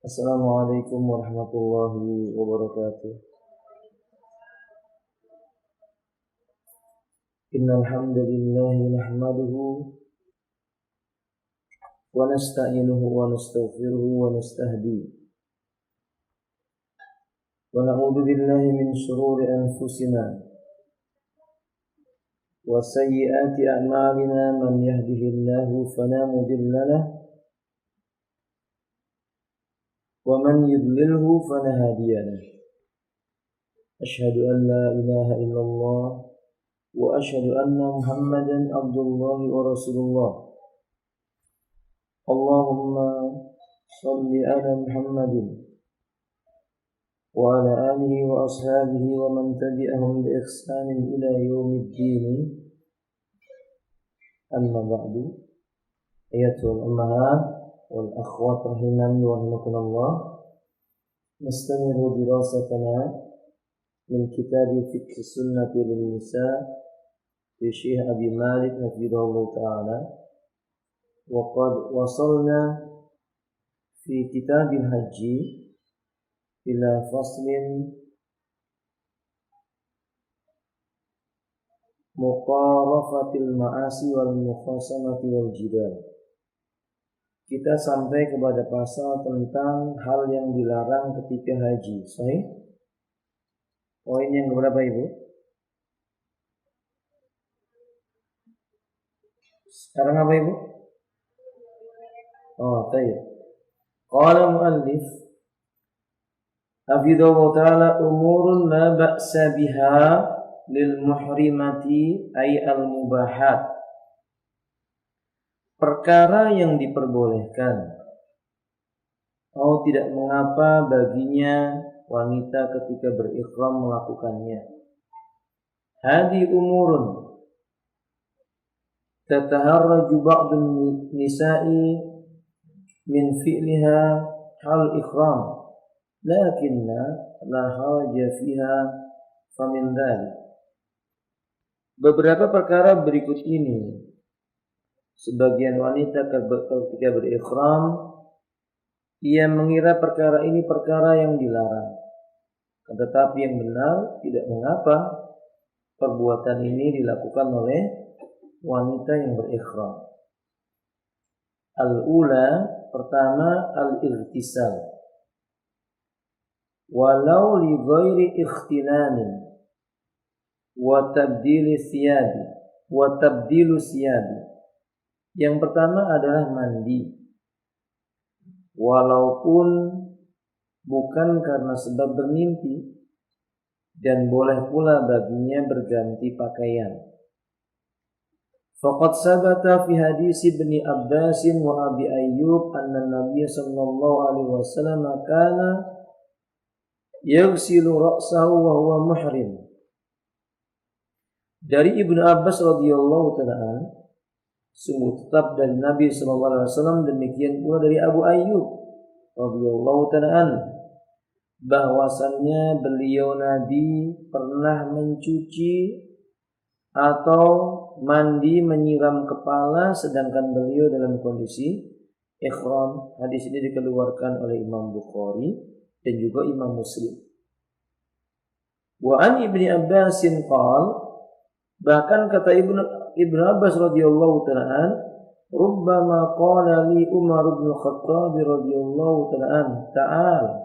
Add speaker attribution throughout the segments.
Speaker 1: Assalamualaikum warahmatullahi wabarakatuh. Innal hamdalillah nahmaduhu wa nasta'inuhu wa nastaghfiruhu wa nastahdi. Wa na'udzu billahi min shururi anfusina wa sayyiati a'malina. Man yahdihillahu fala mudilla lahu wa man yudlilhu fala hadiya lahu. Asyhadu an la ilaha illallah wa asyhadu anna Muhammadan abdullahi wa rasulullah. Allahumma shalli ala Muhammadin wa ala alihi wa ashabihi wa man tabi'ahum bi ihsanin ila yaumiddin. Amma ba'du. Ayatul ummahat wal akhwat rahimani wa rahimakumullah. Nastamiru dirasatana min kitab fiqh sunnati lin nisa fi Syekh Abi Malik hafizahullah ta'ala. Wa qad wasalna fi kitabil haji ila faslin muqarafatil ma'asi wal mukhasamati wal jidal. Kita sampai kepada pasal tentang hal yang dilarang ketika haji. Sahih? Poin yang keberapa Ibu? Sekarang apa Ibu? Tayyib. Qala muallif hafidhahu ta'ala umurun la ba'sa biha lil muhrimati ay al mubahat. Perkara yang diperbolehkan atau tidak mengapa baginya wanita ketika berikhram melakukannya. Hadi umurun tataharraju ba'dun nisa'i min fi'liha hal ikhram lakinna la haraja fiha famin dhalik. Beberapa perkara berikut ini sebagian wanita ketika berikhram ia mengira perkara ini perkara yang dilarang. Tetapi yang benar tidak mengapa perbuatan ini dilakukan oleh wanita yang berikhram. Al-ula, pertama al-irtisal. Walau li ghairi ikhtilamin wa tabdilu siyabi. Yang pertama adalah mandi, walaupun bukan karena sebab bermimpi, dan boleh pula baginya berganti pakaian. Faqad sabata fi hadis Ibni Abbas wa Abi Ayyub anna Nabiy sallallahu alaihi wasallam kana yaghsilu ra'sahu wa huwa muhrim. Dari Ibnu Abbas radhiyallahu ta'ala sungguh tetap dari Nabi SAW, demikian pula dari Abu Ayyub radhiyallahu ta'ala bahwasannya beliau Nabi pernah mencuci atau mandi menyiram kepala sedangkan beliau dalam kondisi ihram. Hadis ini dikeluarkan oleh Imam Bukhari dan juga Imam Muslim. Wa an Ibni Abbasin qala, bahkan kata Ibnu Abbas radhiyallahu ta'ala, rubbama qala li Umar bin Khattab radhiyallahu ta'ala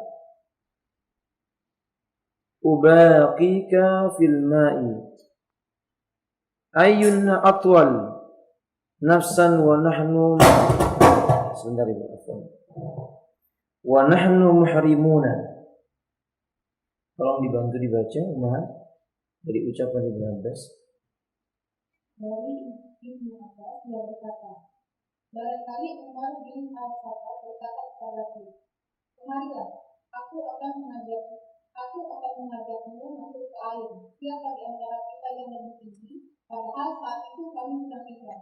Speaker 1: ubaqika fil ma'i ayyuna atwal nafsan wa nahnu muhrimuna. Tolong dibantu dibaca Umar dari ucapan Ibnu Abbas.
Speaker 2: Dari Ibnu Abbas yang berkata, barangkali Umar bin Al-Khattab berkata kepadaku, kemarilah, aku akan mengajakmu masuk ke air. Siapa di antara kita yang lebih tinggi? Padahal saat itu kami sedang ihram.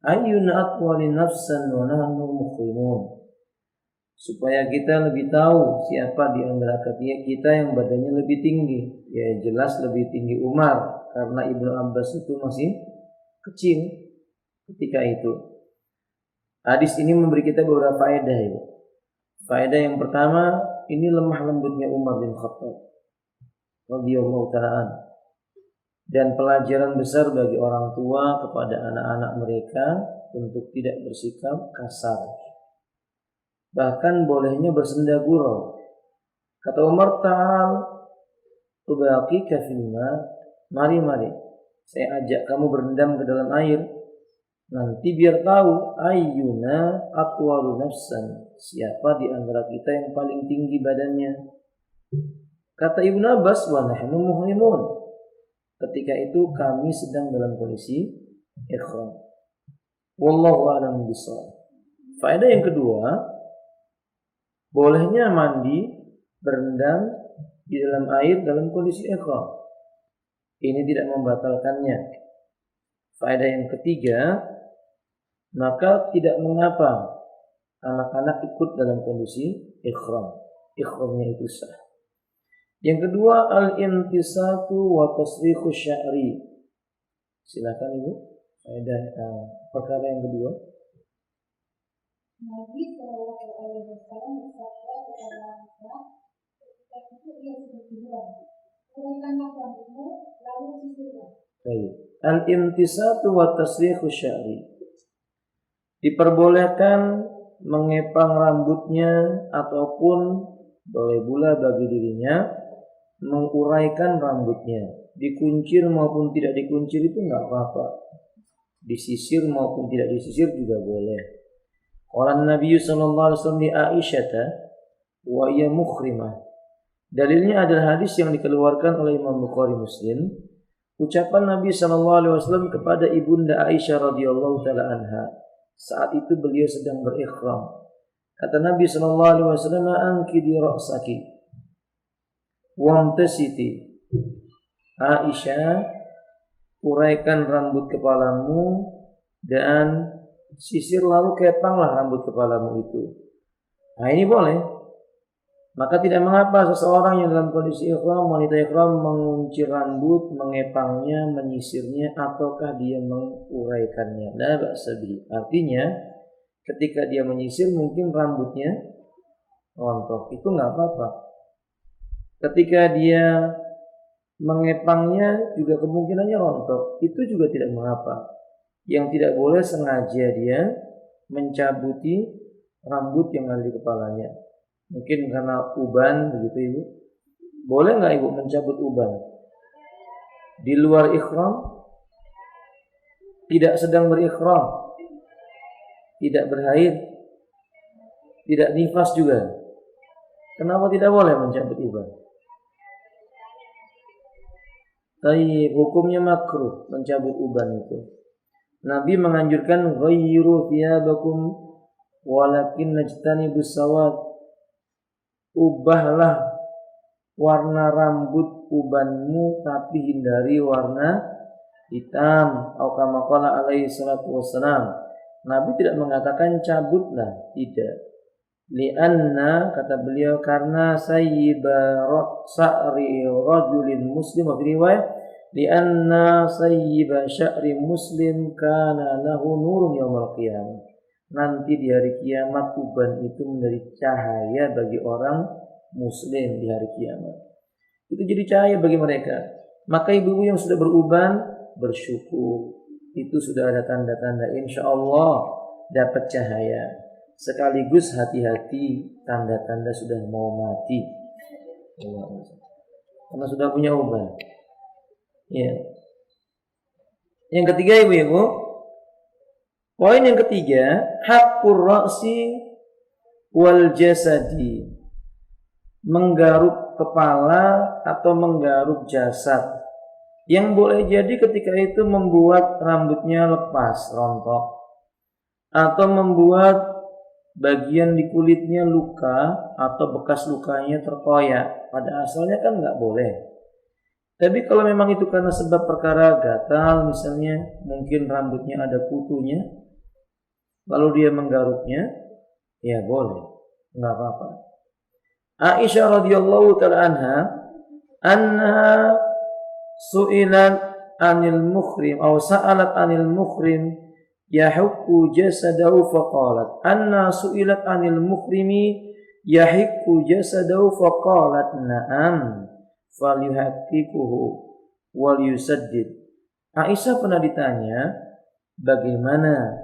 Speaker 1: Ayyuna atwali nafsan wa nahnu muhrimun. Supaya kita lebih tahu siapa di antara kita yang badannya lebih tinggi. Ya jelas lebih tinggi Umar, karena Ibnu Abbas itu masih kecil ketika itu. Hadis ini memberi kita beberapa faedah. Faedah yang pertama, ini lemah lembutnya Umar bin Khattab radhiyallahu ta'ala, dan pelajaran besar bagi orang tua kepada anak-anak mereka untuk tidak bersikap kasar. Bahkan bolehnya bersenda gurau. Kata Umar, ta'al tubaqika fil ma, mari saya ajak kamu berendam ke dalam air. Nanti biar tahu ayyuna atwalu nafsan, siapa di antara kita yang paling tinggi badannya. Kata Ibnu Abbas, wa nahnu muhrimun, ketika itu kami sedang dalam kondisi ihram. Wallahu a'lam bishawab. Faedah yang kedua, bolehnya mandi berendam di dalam air dalam kondisi ihram. Ini tidak membatalkannya. Faedah yang ketiga, maka tidak mengapa anak-anak ikut dalam kondisi ihram. Ihramnya itu sah. Yang kedua, al-intisatu wa tasrikhu sya'ri. Silakan Ibu. Faedah perkara yang kedua.
Speaker 2: Nabi Shallallahu Alaihi Wasallam bersabda kepada Aisyah, ketika itu ia sudah tidur. Uraikanlah rambutmu, lalu sisirlah.
Speaker 1: Baik. Al-intisatu wa tasrikhu sya'ri. Diperbolehkan mengepang rambutnya ataupun boleh pula bagi dirinya menguraikan rambutnya. Dikuncir maupun tidak dikuncir itu enggak apa-apa. Disisir maupun tidak disisir juga boleh. Qala Nabi sallallahu alaihi wasallam li Aisyah wa hiya mukhrimah. Dalilnya adalah hadis yang dikeluarkan oleh Imam Bukhari Muslim. Ucapan Nabi sallallahu alaihi wasallam kepada ibunda Aisyah radhiyallahu taala anha. Saat itu beliau sedang berihram. Kata Nabi sallallahu alaihi wasallam, "Anqidi ra'saki wamtasiti." Aisyah, uraikan rambut kepalamu dan sisir, lalu kepanglah rambut kepalamu itu. Nah, ini boleh. Maka tidak mengapa seseorang yang dalam kondisi ihram, wanita ihram, menguncir rambut, mengepangnya, menyisirnya, ataukah dia menguraikannya. La ba'sa bihi. Artinya, ketika dia menyisir mungkin rambutnya rontok, itu nggak apa-apa. Ketika dia mengepangnya juga kemungkinannya rontok, itu juga tidak mengapa. Yang tidak boleh sengaja dia mencabuti rambut yang ada di kepalanya. Mungkin karena uban begitu Ibu. Boleh nggak Ibu mencabut uban? Di luar ihram? Tidak sedang berikhram? Tidak berhaid? Tidak nifas juga? Kenapa tidak boleh mencabut uban? Tapi hukumnya makruh mencabut uban itu. Nabi menganjurkan ghayyiru thiyabakum walakin najtanibus sawad. Ubahlah warna rambut ubanmu tapi hindari warna hitam. Atau kama qala alaihi salatu wassalam. Nabi tidak mengatakan cabutlah, tidak. Lianna, kata beliau, karena sayyiba sa'ri rajulin muslim, wa riwayat lianna sayyiba sya'ri muslim kana lahu nurun yaumil qiyamah. Nanti di hari kiamat uban itu menjadi cahaya bagi orang muslim di hari kiamat. Itu jadi cahaya bagi mereka. Maka ibu-ibu yang sudah beruban bersyukur. Itu sudah ada tanda-tanda insyaallah dapat cahaya. Sekaligus hati-hati, tanda-tanda sudah mau mati. Karena sudah punya uban. Ya. Yang ketiga ibu-ibu, poin yang ketiga, haqqur ra'si wal jasadi. Menggaruk kepala atau menggaruk jasad. Yang boleh jadi ketika itu membuat rambutnya lepas, rontok. Atau membuat bagian di kulitnya luka atau bekas lukanya terkoyak. Pada asalnya kan nggak boleh. Tapi kalau memang itu karena sebab perkara gatal, misalnya mungkin rambutnya ada kutunya, lalu dia menggaruknya, ya boleh, nggak apa-apa. Aisyah radhiyallahu taala anha su'ilat anil muhrim atau sa'alat anil muhrim yahukku jasadahu faqalat anna su'ilat anil muhrimi yahiqqu jasadahu faqalat na'am falyuhaqqikuhu wal yusaddid. Aisyah pernah ditanya bagaimana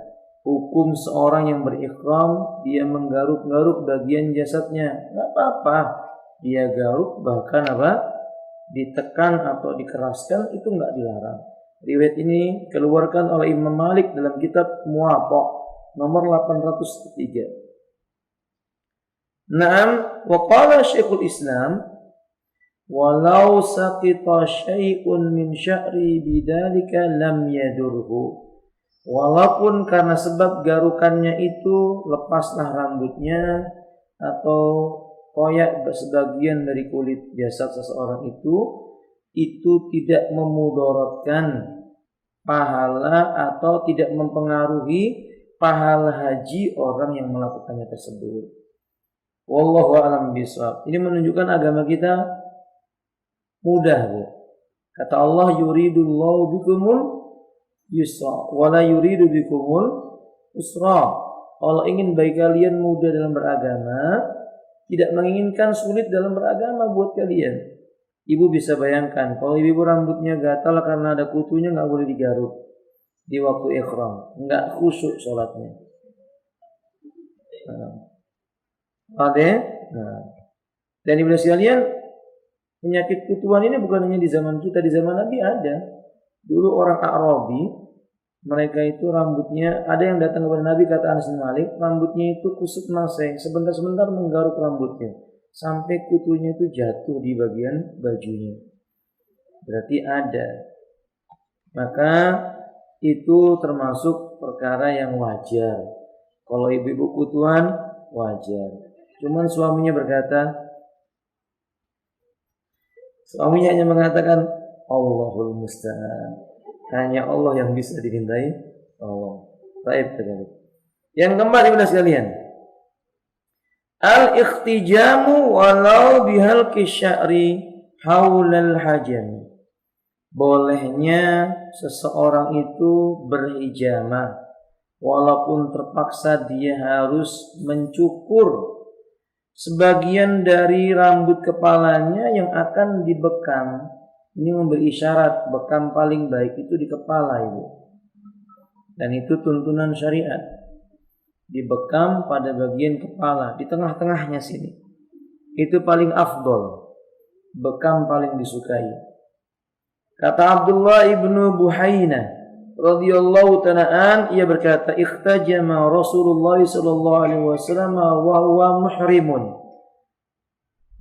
Speaker 1: hukum seorang yang berihram dia menggaruk-garuk bagian jasadnya. Enggak apa-apa dia garuk, bahkan ditekan atau dikeraskan itu enggak dilarang. Riwayat ini keluarkan oleh Imam Malik dalam kitab Muwatta nomor 803. Naam, wa qala Syekhul Islam walau saqita syai'un min sya'ri bidzalika lam yadurhu. Walaupun karena sebab garukannya itu lepaslah rambutnya atau koyak sebagian dari kulit jasad seseorang itu tidak memudaratkan pahala atau tidak mempengaruhi pahala haji orang yang melakukannya tersebut. Wallahu a'lam bishawab. Ini menunjukkan agama kita mudah, Bu. Kata Allah, yuridullahu bikumul yusra wa la yuridu bikumul usra. Allah ingin bagi kalian mudah dalam beragama, tidak menginginkan sulit dalam beragama buat kalian. Ibu bisa bayangkan kalau ibu rambutnya gatal karena ada kutunya, nggak boleh digaruk di waktu ihram, nggak khusyuk sholatnya. Dan ibu sekalian, penyakit kutuan ini bukan hanya di zaman kita, di zaman Nabi ada. Dulu orang Arabi, mereka itu rambutnya, ada yang datang kepada Nabi, kata Anas bin Malik, rambutnya itu kusut maseng, sebentar-sebentar menggaruk rambutnya sampai kutunya itu jatuh di bagian bajunya. Berarti ada. Maka itu termasuk perkara yang wajar. Kalau ibu-ibu kutuan wajar. Cuman suaminya hanya mengatakan Allahul musta'an. Hanya Allah yang bisa dimintai Allah. Baik, yang keempat ibu sekalian, al-ikhtijamu walau bihalqi sya'ri haulal hajam. Bolehnya seseorang itu berhijamah walaupun terpaksa dia harus mencukur sebagian dari rambut kepalanya yang akan dibekam. Ini memberi isyarat bekam paling baik itu di kepala, Ibu. Dan itu tuntunan syariat. Dibekam pada bagian kepala, di tengah-tengahnya sini. Itu paling afdol. Bekam paling disukai. Kata Abdullah ibnu Buhainah radhiyallahu ta'ala, ia berkata, ikhtajama Rasulullah sallallahu alaihi wasallam wa huwa muhrimun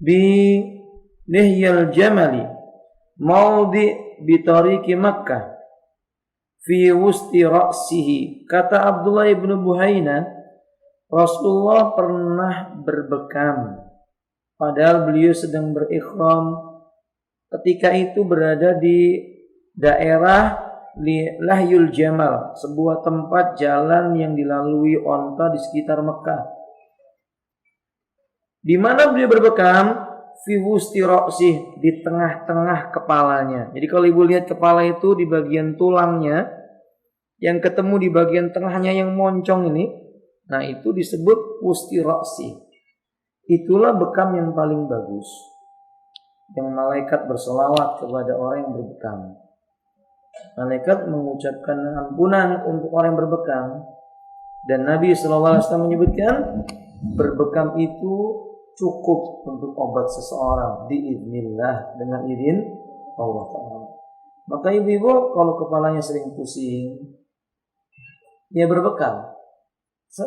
Speaker 1: bi lihyal jamali maudi bi tariqi Makkah fi wusti ra'sihi. Kata Abdullah ibnu Buhainah, Rasulullah pernah berbekam padahal beliau sedang berihram, ketika itu berada di daerah Lahyul Jamal, sebuah tempat jalan yang dilalui onta di sekitar Mekah. Di mana beliau berbekam? Fi wusti ra'sih, di tengah-tengah kepalanya. Jadi kalau ibu lihat kepala itu di bagian tulangnya, yang ketemu di bagian tengahnya yang moncong ini, nah itu disebut wusti ra'sih. Itulah bekam yang paling bagus, yang malaikat berselawat kepada orang yang berbekam. Malaikat mengucapkan ampunan untuk orang yang berbekam. Dan Nabi SAW menyebutkan berbekam itu cukup untuk obat seseorang biiznillah, dengan izin Allah Ta'ala. Maka ibu-ibu kalau kepalanya sering pusing, ya berbekam.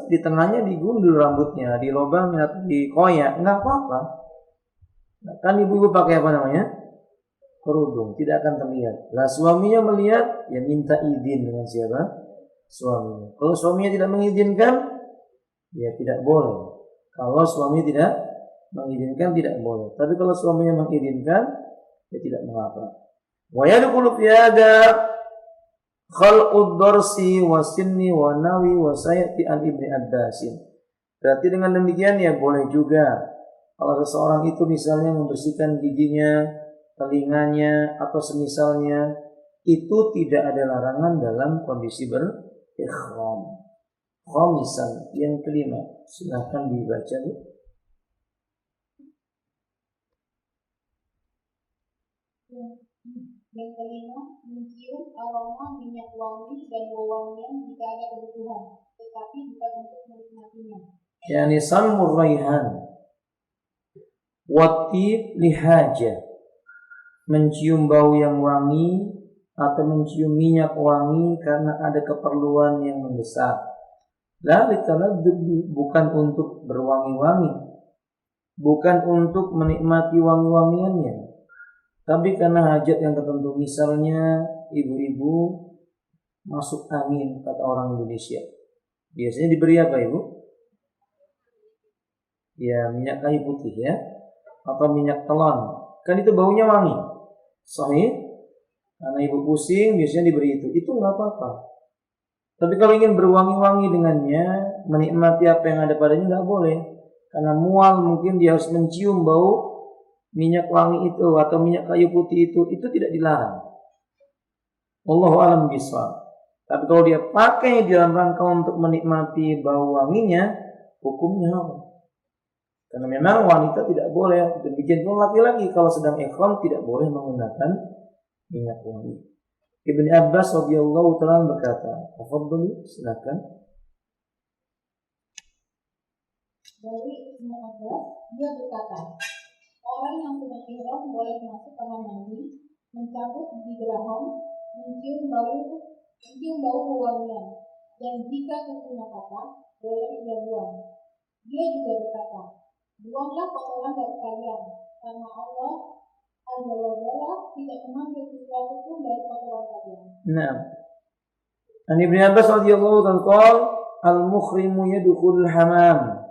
Speaker 1: Di tengahnya digundul rambutnya, di lubangnya, di koyak, enggak apa-apa. Kan ibu-ibu pakai apa namanya? Kerudung, tidak akan terlihat. Lah suaminya melihat, ya minta izin dengan siapa? Suaminya. Kalau suaminya tidak mengizinkan, ya tidak boleh. Kalau suami tidak mengizinkan, tidak boleh. Tapi kalau suaminya mengizinkan, ya tidak mengapa. Wa yadkhulu fi hada khalqud darsi wa sinni wa nawi wa sayati an ibni Abbasin. Berarti dengan demikian ya boleh juga kalau seseorang itu misalnya membersihkan giginya, telinganya atau semisalnya, itu tidak ada larangan dalam kondisi berihram. Khamisan, yang kelima, silahkan dibaca.
Speaker 2: Yang kelima, mencium aroma minyak wangi dan wewangian jika ada kebutuhan, tetapi bukan untuk menikmatinya.
Speaker 1: Yani samur raihan watib lihaja, mencium bau yang wangi atau mencium minyak wangi karena ada keperluan yang mendesak. La litaladdud, bukan untuk berwangi-wangi, bukan untuk menikmati wangi-wangiannya, tapi karena hajat yang tertentu. Misalnya ibu-ibu masuk angin, kata orang Indonesia. Biasanya diberi apa, Ibu? Ya, minyak kayu putih ya, atau minyak telon. Kan itu baunya wangi. Sahih? Karena ibu pusing, biasanya diberi itu. Itu nggak apa-apa. Tapi kalau ingin berwangi-wangi dengannya, menikmati apa yang ada padanya, nggak boleh. Karena mual, mungkin dia harus mencium bau minyak wangi itu atau minyak kayu putih itu tidak dilarang. Wallahu a'lam bishawab. Tapi kalau dia pakai di dalam rangka untuk menikmati bau wanginya, hukumnya haram. Karena memang wanita tidak boleh, demikian pun laki-laki kalau sedang ihram tidak boleh menggunakan minyak wangi. Ibnu Abbas radhiyallahu ta'ala berkata, "Tafadhali, silakan."
Speaker 2: Dari Ibnu Abbas, dia berkata, orang yang sedang ihram boleh masuk kamar mandi, mencabut gigi geraham, mencium bau wewangian, dan jika kukunya patah, boleh ia buang. Dia juga berkata, buanglah kotoran dari kalian, karena Allah Azza wa Jalla tidak mengambil sesuatu pun dari kotoran kalian.
Speaker 1: Nah, An Ibnu Abbas radhiyallahu ta'ala qol, al-muhrimu yadkhulul hamam.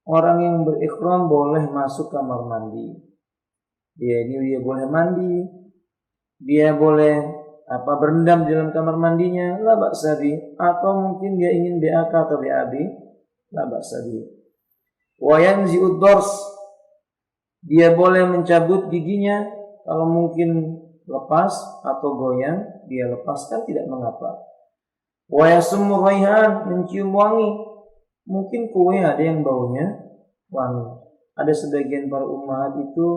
Speaker 1: Orang yang berihram boleh masuk kamar mandi. Dia boleh mandi, dia boleh berendam di dalam kamar mandinya, la ba'sa bi, atau mungkin dia ingin BAK atau BAB, la ba'sa bi. Wa yanzi'ud dors, dia boleh mencabut giginya, kalau mungkin lepas atau goyang, dia lepaskan, tidak mengapa. Wa yasummu raihan, mencium wangi. Mungkin kue ada yang baunya wangi. Ada sebagian para ummahat itu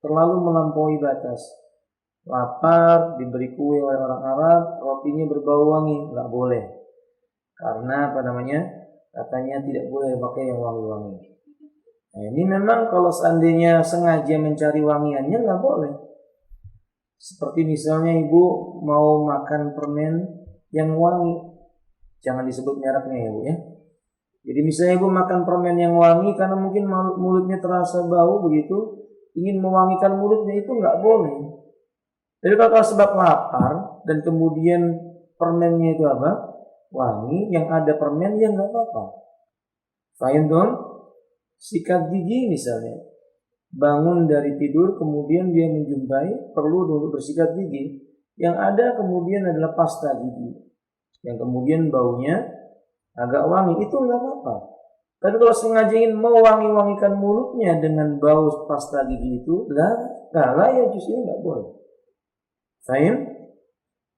Speaker 1: terlalu melampaui batas. Lapar, diberi kue oleh orang Arab, rotinya berbau wangi, nggak boleh. Karena katanya tidak boleh pakai yang wangi-wangi. Nah, ini memang kalau seandainya sengaja mencari wangiannya nggak boleh. Seperti misalnya ibu mau makan permen yang wangi, jangan disebut mereknya ya Bu ya. Jadi misalnya ibu makan permen yang wangi karena mungkin mulutnya terasa bau begitu, ingin mewangikan mulutnya, itu nggak boleh. Jadi kalau sebab lapar dan kemudian permennya itu wangi, yang ada permen, ya nggak apa-apa. Fahim tuh? Sikat gigi misalnya, bangun dari tidur kemudian dia menjumpai perlu untuk bersikat gigi, yang ada kemudian adalah pasta gigi, yang kemudian baunya agak wangi, itu nggak apa-apa. Tapi kalau sengaja ingin mewangi-wangikan mulutnya dengan bau pasta gigi itu, lah ya justru nggak boleh. Fahim?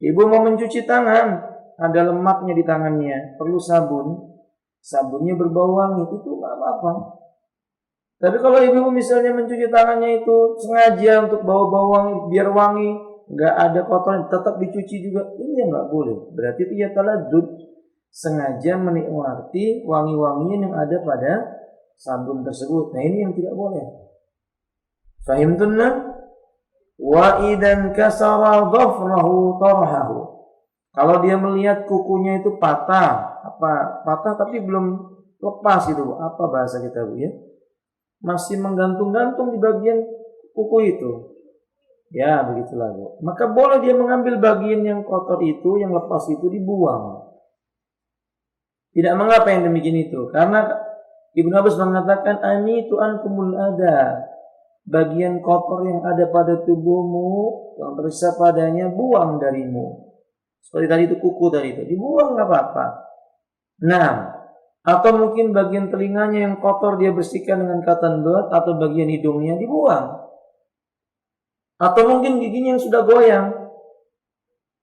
Speaker 1: Ibu mau mencuci tangan, ada lemaknya di tangannya, perlu sabun, sabunnya berbau wangi, itu nggak apa-apa. Tapi kalau ibu misalnya mencuci tangannya itu sengaja untuk bau-bau wangi, biar wangi, nggak ada kotoran, tetap dicuci juga, ini ya nggak boleh. Berarti itu ya taladdud, sengaja menikmati wangi-wangian yang ada pada sabun tersebut. Nah ini yang tidak boleh. Fahimtunna? Wa idan kasara dhafrahu tarhahu. Kalau dia melihat kukunya itu patah tapi belum lepas itu, apa bahasa kita Bu ya? Masih menggantung-gantung di bagian kuku itu. Ya, begitulah Bu. Maka boleh dia mengambil bagian yang kotor itu, yang lepas itu dibuang. Tidak mengapa yang demikian itu, karena Ibnu Abbas mengatakan anitu ankumul ada, bagian kotor yang ada pada tubuhmu yang tersisa padanya buang darimu. Seperti tadi itu kuku tadi itu dibuang, nggak apa-apa. Nah, atau mungkin bagian telinganya yang kotor dia bersihkan dengan cotton bud, atau bagian hidungnya dibuang. Atau mungkin giginya yang sudah goyang.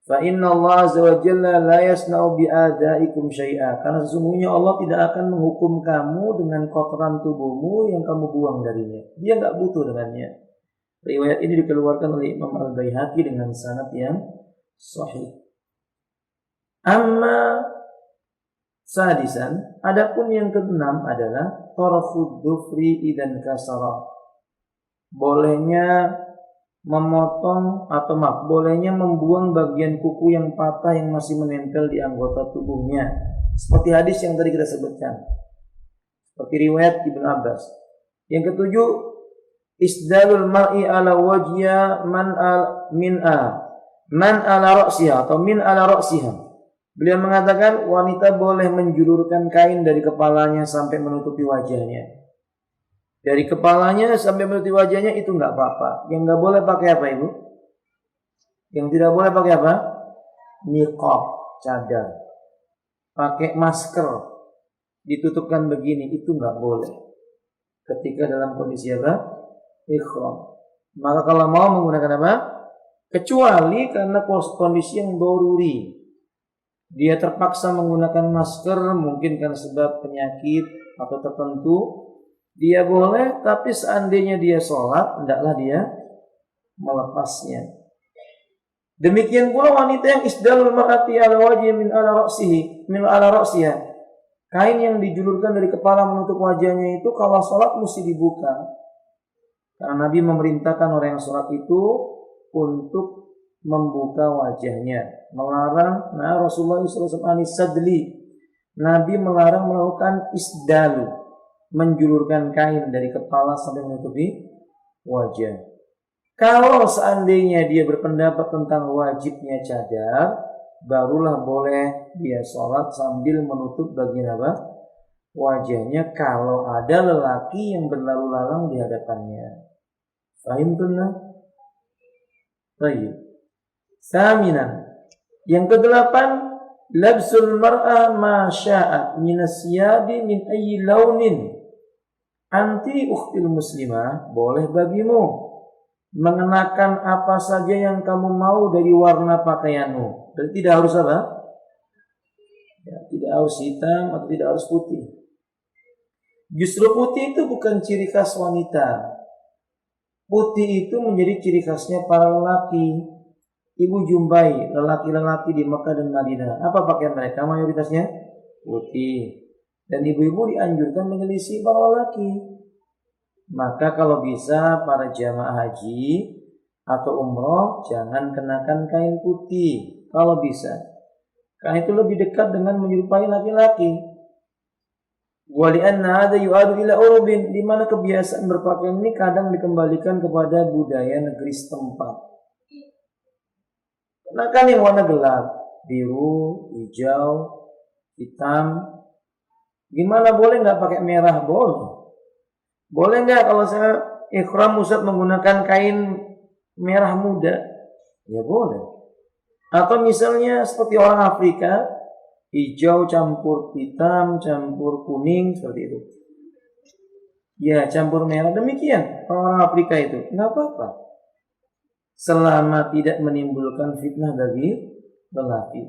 Speaker 1: Fa inna Allah azza wa jalla la yasna'u bi'adaikum syai'a. Karena sesungguhnya Allah tidak akan menghukum kamu dengan kotoran tubuhmu yang kamu buang darinya. Dia enggak butuh dengannya. Riwayat ini dikeluarkan oleh Imam Al-Baihaqi dengan sanad yang sahih. Amma sadisan, adapun yang keenam adalah tarfud dufri idan kasara. Bolehnya memotong atau bolehnya membuang bagian kuku yang patah yang masih menempel di anggota tubuhnya. Seperti hadis yang tadi kita sebutkan. Seperti riwayat Ibnu Abbas. Yang ketujuh, isdalul mar'i ala wajhiha man ala ra'siha atau min ala ra'siha. Beliau mengatakan wanita boleh menjulurkan kain dari kepalanya sampai menutupi wajahnya. Dari kepalanya sampai menutupi wajahnya itu enggak apa-apa. Yang enggak boleh pakai apa, Ibu? Yang tidak boleh pakai apa? Niqab, cadar. Pakai masker, ditutupkan begini, itu enggak boleh. Ketika dalam kondisi apa? Ikhram. Maka kalau mau menggunakan apa? Kecuali karena kondisi yang daruri. Dia terpaksa menggunakan masker mungkin karena sebab penyakit atau tertentu. Dia boleh, tapi seandainya dia sholat, hendaklah dia melepasnya. Demikian pula wanita yang isdalul mar'ati ala wajhi min ala ra'siha. Kain yang dijulurkan dari kepala menutup wajahnya itu kalau sholat mesti dibuka. Karena Nabi memerintahkan orang yang sholat itu untuk membuka wajahnya. Melarang, Rasulullah SAW sadli. Nabi melarang melakukan isdal, menjulurkan kain dari kepala sampai menutupi wajah. Kalau seandainya dia berpendapat tentang wajibnya cadar, barulah boleh dia sholat sambil menutup bagian apa? Wajahnya kalau ada lelaki yang berlalu lalang di hadapannya. Fahim tunna? Baik. Saminan. Yang kedelapan, labsul mar'ah ma sya'at minas siyabi min ayyi launin. Anti ukhtil muslimah, boleh bagimu mengenakan apa saja yang kamu mau dari warna pakaianmu. Dan tidak harus apa? Ya, tidak harus hitam atau tidak harus putih. Justru putih itu bukan ciri khas wanita. Putih itu menjadi ciri khasnya para lelaki. Ibu jumpai lelaki-lelaki di Mekah dan Madinah. Apa pakaian mereka? Mayoritasnya putih. Dan ibu-ibu dianjurkan menyelisih para lelaki. Maka kalau bisa para jamaah haji atau umroh jangan kenakan kain putih kalau bisa. Karena itu lebih dekat dengan menyerupai laki-laki. Wa li'anna hadza yu'adu ila urubin, di mana kebiasaan berpakaian ini kadang dikembalikan kepada budaya negeri setempat. Kenakan yang warna gelap, biru, hijau, hitam. Gimana boleh nggak pakai merah? Boleh. Boleh nggak kalau saya ikhram Ustaz menggunakan kain merah muda? Ya boleh. Atau misalnya seperti orang Afrika, hijau campur hitam, campur kuning, seperti itu. Ya, campur merah. Demikian orang Afrika itu. Nggak apa-apa. Selama tidak menimbulkan fitnah bagi lelaki.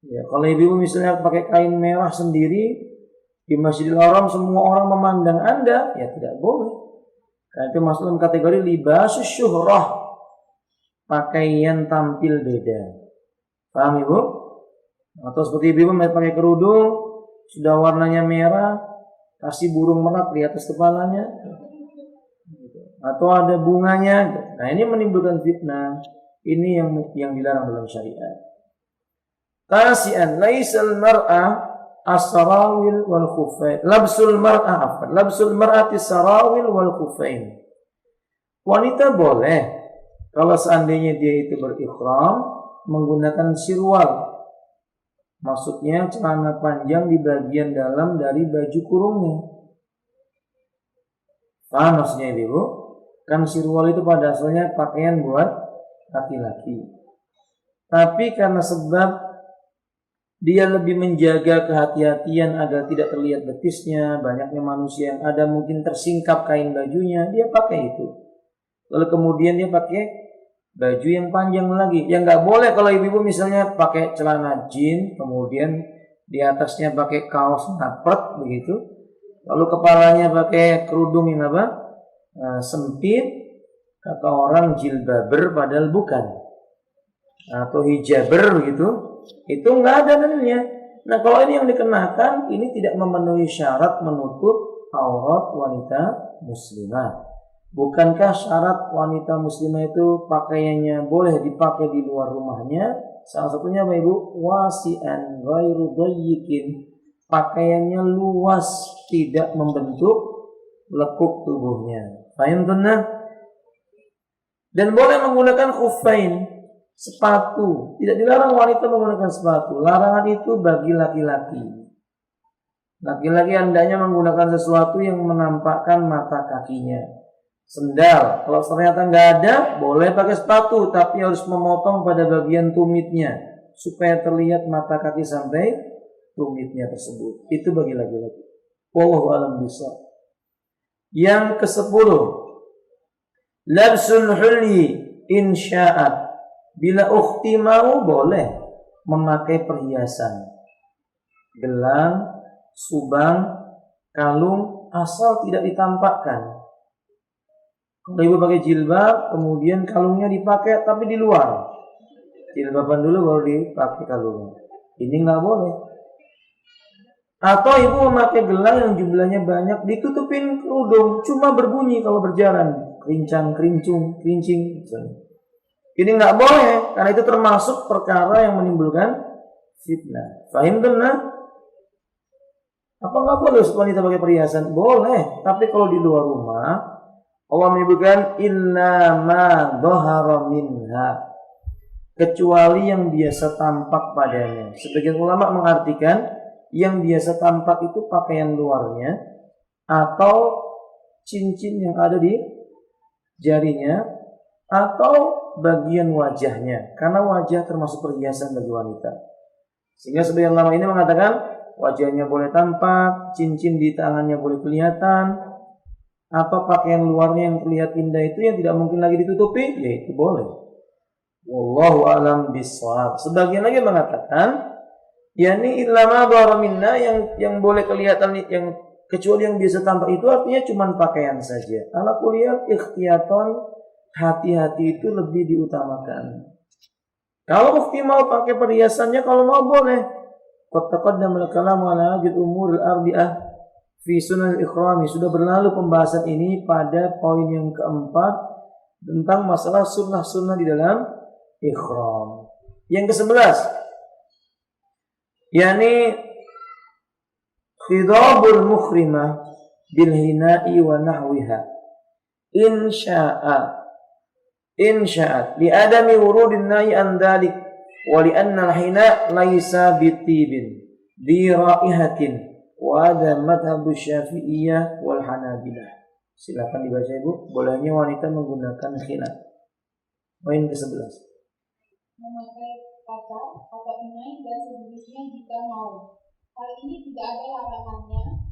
Speaker 1: Ya, kalau ibu misalnya pakai kain merah sendiri, di Masjidil Haram semua orang memandang Anda, ya tidak boleh. Karena itu masuk dalam kategori libasus syuhrah, pakaian tampil beda. Paham Ibu? Atau seperti ibu pakai kerudung, sudah warnanya merah, kasih burung merak di atas kepalanya, atau ada bunganya. Nah ini menimbulkan fitnah. Ini yang dilarang dalam syariat. Tasian, laisal mar'ah as-sarawil wal khufain. Labsul mar'ati sarawil wal khufain. Wanita boleh kalau seandainya dia itu berikhram menggunakan sirwal. Maksudnya celana panjang di bagian dalam dari baju kurungnya. Paham maksudnya Ibu? Kan sirwal itu pada asalnya pakaian buat laki-laki. Tapi karena sebab dia lebih menjaga kehati-hatian agar tidak terlihat betisnya, banyaknya manusia yang ada mungkin tersingkap kain bajunya, dia pakai itu. Lalu kemudian dia pakai baju yang panjang lagi. Yang nggak boleh kalau ibu-ibu misalnya pakai celana jeans, kemudian di atasnya pakai kaos ngapret begitu, lalu kepalanya pakai kerudung yang sempit, Kata orang jilbaber padahal bukan, atau hijaber gitu, itu nggak ada dalilnya. Nah kalau ini yang dikenakan, ini tidak memenuhi syarat menutup aurat wanita muslimah. Bukankah syarat wanita muslimah itu pakaiannya boleh dipakai di luar rumahnya? Salah satunya apa ibu? Wasi'an ghairu dhayyikin. Pakaiannya luas, tidak membentuk lekuk tubuhnya. Paham tuh? Dan boleh menggunakan khuffain, sepatu. Tidak dilarang wanita menggunakan sepatu. Larangan itu bagi laki-laki. Laki-laki hendaknya menggunakan sesuatu yang menampakkan mata kakinya. Sendal, kalau ternyata nggak ada, boleh pakai sepatu, tapi harus memotong pada bagian tumitnya supaya terlihat mata kaki sampai tumitnya tersebut. Itu bagi laki-laki. Wallahu a'lam bishawab. Yang ke-10, labsul hulyi insya'at. Bila ukhti mau, boleh memakai perhiasan, gelang, subang, kalung, asal tidak ditampakkan. Kalau ibu pakai jilbab, kemudian kalungnya dipakai tapi di luar. Jilbaban dulu baru dipakai kalungnya. Ini nggak boleh. Atau ibu memakai gelang yang jumlahnya banyak, ditutupin kerudung, cuma berbunyi kalau berjalan, kerincang, kerincung, kerincing. Ini nggak boleh, karena itu termasuk perkara yang menimbulkan fitnah. Fahim benar? Apa nggak boleh wanita pakai perhiasan? Boleh, tapi kalau di luar rumah, Allah menyebutkan illa ma dhahara minha, kecuali yang biasa tampak padanya. Sebagian ulama mengartikan yang biasa tampak itu pakaian luarnya atau cincin yang ada di jarinya atau bagian wajahnya, karena wajah termasuk perhiasan bagi wanita. Sehingga sebagian ulama ini mengatakan wajahnya boleh tampak, cincin di tangannya boleh kelihatan, atau pakaian luarnya yang terlihat indah itu yang tidak mungkin lagi ditutupi, yaitu boleh. Wallahu a'lam bishawab. Sebagian lagi mengatakan yakni illa ma dhahara minna, yang boleh kelihatan, yang kecuali yang biasa tampak itu artinya cuma pakaian saja. Ala kuliah ikhtiyaton, hati-hati itu lebih diutamakan. Kalau ukhti mau pakai perhiasannya, kalau mau boleh. Qad taqaddama al-kalamu ala ajid umur al-arbi'ah fi sunan al-ikhrami. Sudah berlalu pembahasan ini pada poin yang keempat tentang masalah sunnah-sunnah di dalam ikhram. Yang ke-11, yakni khidabul mukhrimah bil hina'i wa nahwiha insya'at li adami wurudin nahi an dhalik wa li anna al-hina' laysa bitibin bi raihatin wa ada madhabu syafi'iyah wal hanabilah. Silakan dibaca ibu. Bolehnya wanita menggunakan khina. Poin ke-11.
Speaker 2: Memakai pacar atau inai dan sejenisnya jika mau. Hal ini tidak ada larangannya.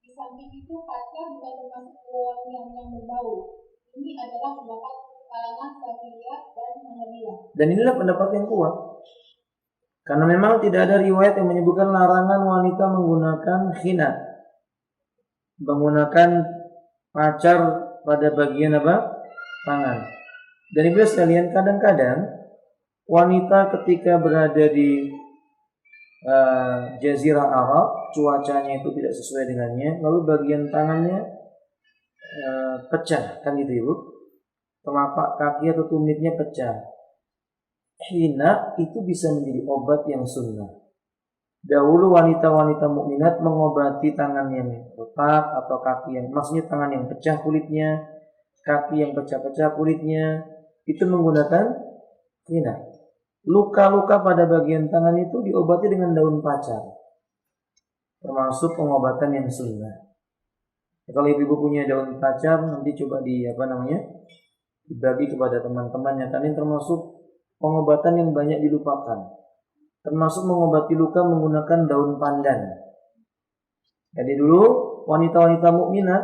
Speaker 2: Di samping itu pacar juga termasuk wewangian yang berbau. Ini adalah pendapat kalangan Syafi'iyah dan Hanabilah.
Speaker 1: Dan inilah pendapat yang kuat. Karena memang tidak ada riwayat yang menyebutkan larangan wanita menggunakan khina, menggunakan pacar pada bagian apa? Tangan. Dan ibu sekalian, kadang-kadang wanita ketika berada di Jazirah Arab, cuacanya itu tidak sesuai dengannya, lalu bagian tangannya pecah, kan gitu ibu? Telapak kaki atau tumitnya pecah. Hina itu bisa menjadi obat yang sunnah. Dahulu wanita-wanita mukminat mengobati tangan yang retak atau kaki yang, maksudnya tangan yang pecah kulitnya, kaki yang pecah-pecah kulitnya, itu menggunakan hina. Luka-luka pada bagian tangan itu diobati dengan daun pacar, termasuk pengobatan yang sunnah. Kalau ibu punya daun pacar, nanti coba dibagi kepada teman-temannya. Kan ini termasuk pengobatan yang banyak dilupakan, termasuk mengobati luka menggunakan daun pandan. Jadi dulu wanita-wanita mukminat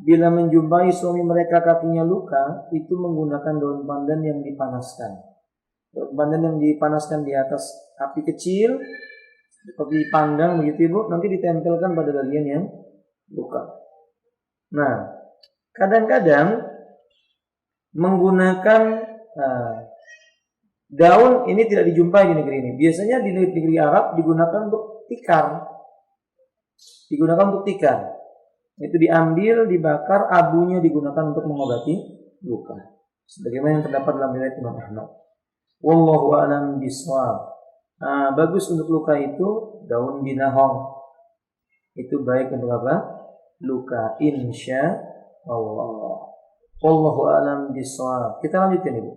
Speaker 1: bila menjumpai suami mereka kakinya luka, itu menggunakan daun pandan yang dipanaskan. Daun pandan yang dipanaskan di atas api kecil, seperti panggang begitu ibu, nanti ditempelkan pada bagian yang luka. Nah, kadang-kadang menggunakan daun ini tidak dijumpai di negeri ini. Biasanya di negeri Arab digunakan untuk tikar. Itu diambil, dibakar, abunya digunakan untuk mengobati luka. Sebagaimana yang terdapat dalam riwayat Imam Ahmad. Wallahu a'lam bishawab. Bagus untuk luka itu daun binahong. Itu baik untuk apa? Luka, insya Allah. Wallahu a'lam bishawab. Kita lanjutkan Ibu.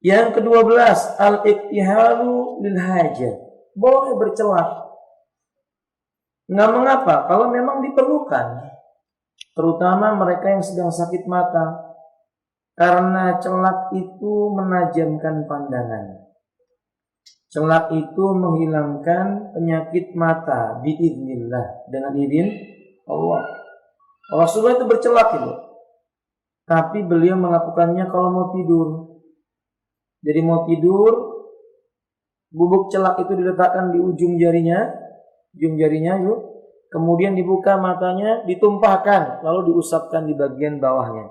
Speaker 1: Yang ke-12, al-iktihalu lil hajat. Boleh bercelak. Nggak mengapa kalau memang diperlukan. Terutama mereka yang sedang sakit mata. Karena celak itu menajamkan pandangan. Celak itu menghilangkan penyakit mata biiznillah, dengan izin Allah. Rasulullah itu bercelak itu. Tapi beliau melakukannya kalau mau tidur. Jadi mau tidur, bubuk celak itu diletakkan di ujung jarinya itu, kemudian dibuka matanya, ditumpahkan, lalu diusapkan di bagian bawahnya,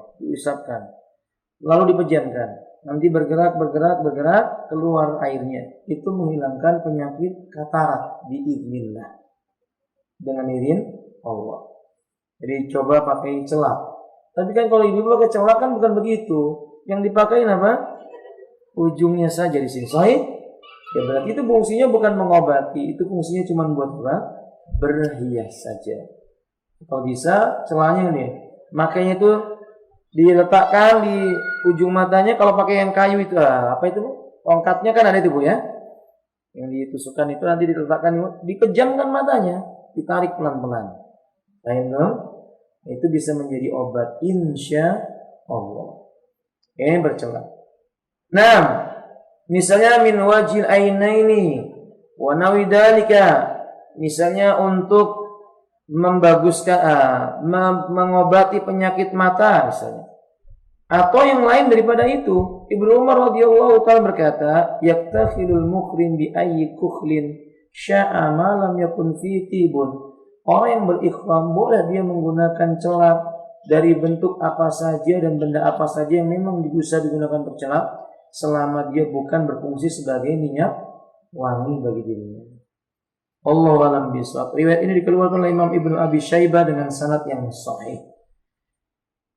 Speaker 1: lalu dipejamkan. Nanti bergerak keluar airnya. Itu menghilangkan penyakit katarak biiznillah, dengan izin Allah. Jadi coba pakai celak. Tapi kan kalau ibu pakai celak kan bukan begitu. Yang dipakai apa? Ujungnya saja di sini. Sahih? Ya berarti itu fungsinya bukan mengobati, itu fungsinya cuma buat apa? Berhias saja. Kalau bisa celahnya ini, makanya itu diletakkan di ujung matanya. Kalau pakai yang kayu itu apa itu? Tongkatnya kan ada itu Bu ya. Yang ditusukkan itu nanti diletakkan, dipejamkan matanya, ditarik pelan-pelan. Itu bisa menjadi obat insya Allah. Ini bercelak. Nah, misalnya min wajil ainaini wa nawidalika, misalnya untuk membaguskan mengobati penyakit mata misalnya. Atau yang lain daripada itu. Ibnu Umar radhiyallahu taala berkata, "Yaktakhilul mukhrim bi ayyi kukhlin sya'a ma lam yakun fi tibun." Orang yang berikhram boleh dia menggunakan celak dari bentuk apa saja dan benda apa saja yang memang bisa digunakan untuk celak, selama dia bukan berfungsi sebagai minyak wangi bagi dirinya. Allahu a'lam bishawab. Riwayat ini dikeluarkan oleh Imam Ibnu Abi Syaibah dengan sanad yang sahih.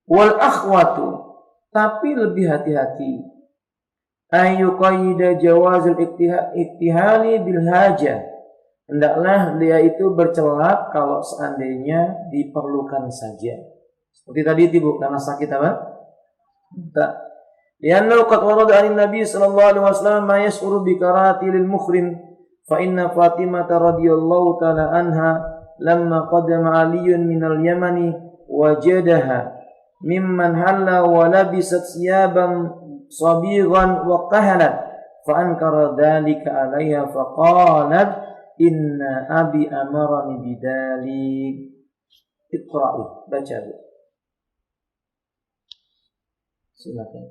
Speaker 1: Wal akhwatu, tapi lebih hati-hati. Ayu qaida jawazul iktihali bil haja. Hendaklah dia itu bercelak kalau seandainya diperlukan saja. Seperti tadi itu karena sakit apa? Tak. Lianna qad warada 'an Nabi sallallahu alaihi wasallam ma yash'uru bi karahati lil mukhrim. Fa inna Fatimah radhiyallahu ta'ala anha lamma qadama Aliyun minal Yamani wajadaha mimman halla wa labisat siyaban sabighan wa qahalat fa ankara dhalika 'alayha fa qalat inna abi amarani bidalik. Iqra'i, baca. Silakan.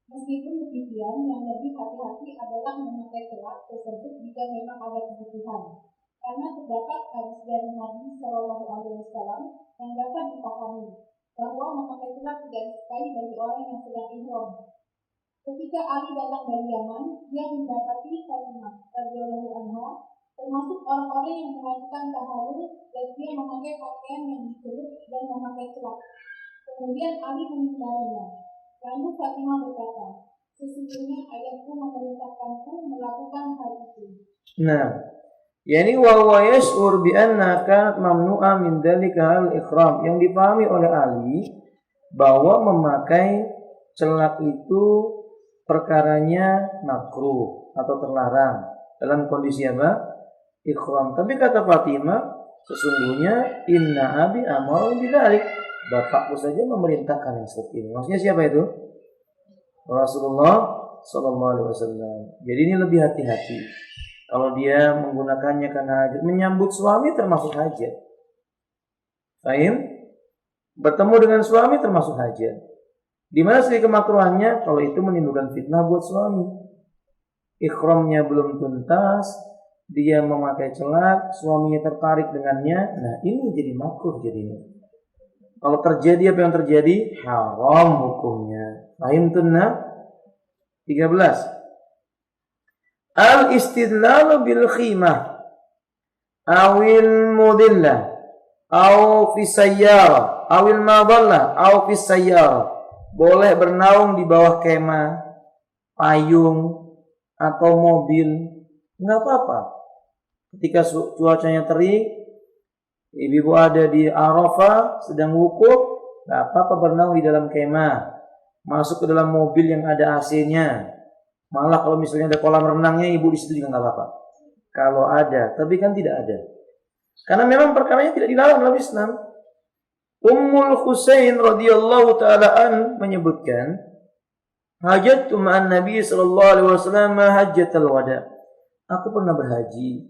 Speaker 2: Meskipun demikian, yang lebih hati-hati adalah memakai celak tersebut jika memang ada kebutuhan. Karena terdapat hadis dari Nabi Shallallahu Alaihi Wasallam yang dapat dipahami bahwa memakai celak tidak disukai bagi orang yang sedang ihram. Ketika Ali datang dari Yaman, dia mendapati Fatimah radhiyallahu anha termasuk orang-orang yang melakukan tahallul, dan dia memakai pakaian yang dicelup dan memakai celak. Kemudian Ali menghindarinya. Lalu Fatimah berkata, sesungguhnya ayahku memerintahkanku melakukan hal itu.
Speaker 1: Nah, yani wa huwa yash'ur bi anna kanat mamnu'a min dzalika al-ikhram. Yang dipahami oleh Ali bahwa memakai celak itu perkaranya makruh atau terlarang dalam kondisi apa? Ikhram. Tapi kata Fatimah, sesungguhnya inna abi amara bidzalik. Bapakku saja memerintahkan yang seperti ini. Maksudnya siapa itu? Rasulullah Sallallahu Alaihi Wasallam. Jadi ini lebih hati-hati. Kalau dia menggunakannya karena hajat, menyambut suami termasuk hajat. Fahim? Bertemu dengan suami termasuk hajat. Di mana segi kemakruhannya? Kalau itu menimbulkan fitnah buat suami. Ikhramnya belum tuntas, dia memakai celak, suaminya tertarik dengannya. Nah ini jadi makruh jadinya. Kalau terjadi apa yang terjadi, haram hukumnya. Fahimtunna? 13. Al-istidlalu bil khimah awil mudillah aw fi sayyarah awil madallah aw fi sayyarah. Boleh bernaung di bawah kemah, payung, atau mobil, nggak apa-apa. Ketika cuacanya terik, ibu ada di Arafah sedang wukuf, nggak apa-apa bernaung di dalam kemah, masuk ke dalam mobil yang ada AC-nya. Malah kalau misalnya ada kolam renangnya, ibu di situ juga nggak apa-apa. Kalau ada, tapi kan tidak ada. Karena memang perkaranya tidak dilarang dalam Islam. Ummul Husain radhiyallahu taala an menyebutkan, hajjatu ma'an Nabi sallallahu alaihi wasallam hajjatal wada. Aku pernah berhaji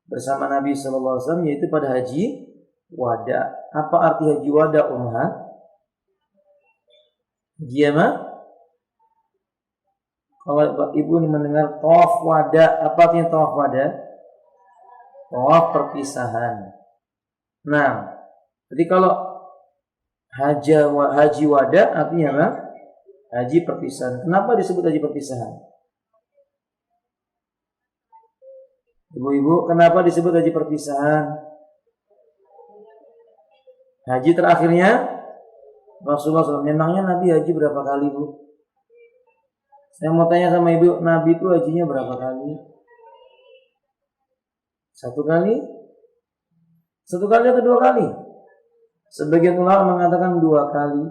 Speaker 1: bersama Nabi sallallahu alaihi wasallam, yaitu pada haji wada. Apa arti haji wada, Umma? Haji apa? Kalau ibu mendengar tawaf wada, apa artinya tawaf wada? Tawaf perpisahan. Nah, jadi kalau haji wada artinya apa? Haji perpisahan. Kenapa disebut haji perpisahan? Ibu-ibu, kenapa disebut haji perpisahan? Haji terakhirnya Rasulullah SAW. Memangnya Nabi haji berapa kali, Bu? Saya mau tanya sama ibu, Nabi itu hajinya berapa kali? 1 kali? 1 kali atau 2 kali? Sebagian ulama mengatakan 2 kali,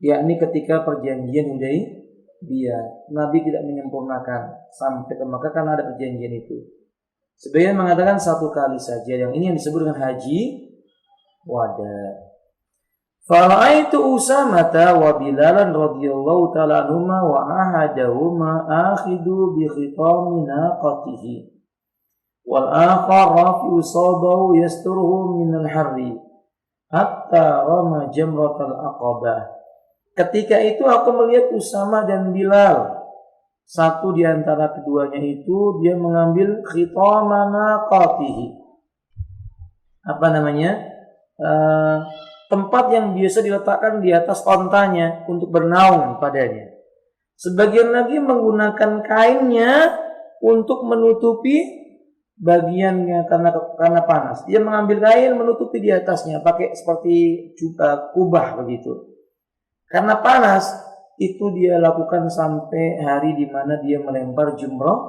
Speaker 1: yakni ketika perjanjian Hudaybiyah. Nabi tidak menyempurnakan sampai ke Makkah karena ada perjanjian itu. Sebagian mengatakan 1 kali saja. Yang ini yang disebut dengan haji wada. Fara'aitu Usamata wa Bilalan radhiyallahu ta'ala anhuma wa ahadahuma akhidu bi khitami naqatihi wal akhar rafi'u sawbahu yasturuhu minal harri hatta rama jamratal aqabah. Ketika itu aku melihat Usama dan Bilal. Satu di antara keduanya itu dia mengambil khitama naqatihi. Apa namanya? Tempat yang biasa diletakkan di atas ontanya untuk bernaung padanya. Sebagian lagi menggunakan kainnya untuk menutupi bagiannya karena panas. Dia mengambil kain menutupi di atasnya pakai seperti kubah begitu. Karena panas itu dia lakukan sampai hari di mana dia melempar jumrah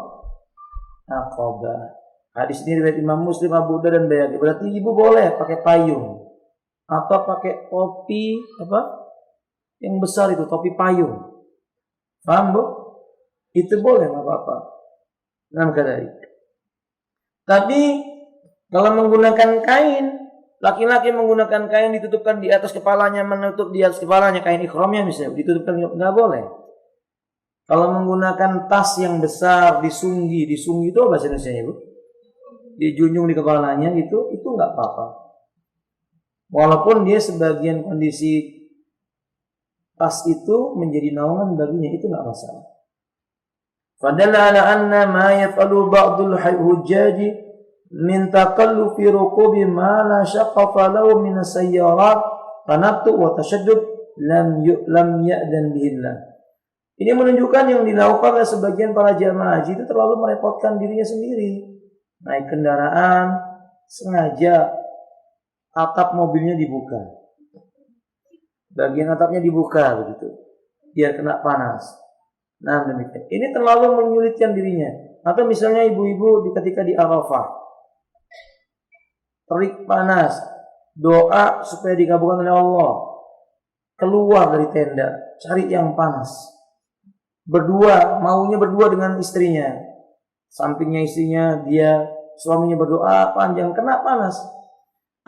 Speaker 1: Aqabah. Hadis ini riwayat Imam Muslim, Abu Dawud dan Baihaqi. Berarti ibu boleh pakai payung atau pakai topi apa? Yang besar itu topi payung. Paham, Bu? Itu boleh, enggak apa-apa. Nah, kadari. Tapi kalau menggunakan kain, laki-laki menggunakan kain ditutupkan di atas kepalanya, menutup di atas kepalanya kain ikhramnya misalnya, ditutupkan enggak boleh. Kalau menggunakan tas yang besar disunggi itu apa bahasa Indonesia, Bu? Dijunjung di kepalanya itu enggak apa-apa. Walaupun dia sebagian kondisi tas itu menjadi naungan baginya, itu enggak masalah. Fadalla ala anna ma yaf'alu ba'dul hujjaji min taqallufi rukubi ma la syaqqa lahu min as-sayyarat tanattu wa tashaddud lam ya'dan bihillah. Ini menunjukkan yang dilakukan oleh sebagian para jamaah haji itu terlalu merepotkan dirinya sendiri. Naik kendaraan sengaja atap mobilnya dibuka. Bagian atapnya dibuka begitu. Biar kena panas. Nah, demikian. Ini terlalu menyulitkan dirinya. Atau misalnya ibu-ibu ketika di Arafah, terik panas, doa supaya dikabulkan oleh Allah, keluar dari tenda, cari yang panas, maunya berdua dengan istrinya, sampingnya istrinya, dia suaminya berdoa panjang, kena panas.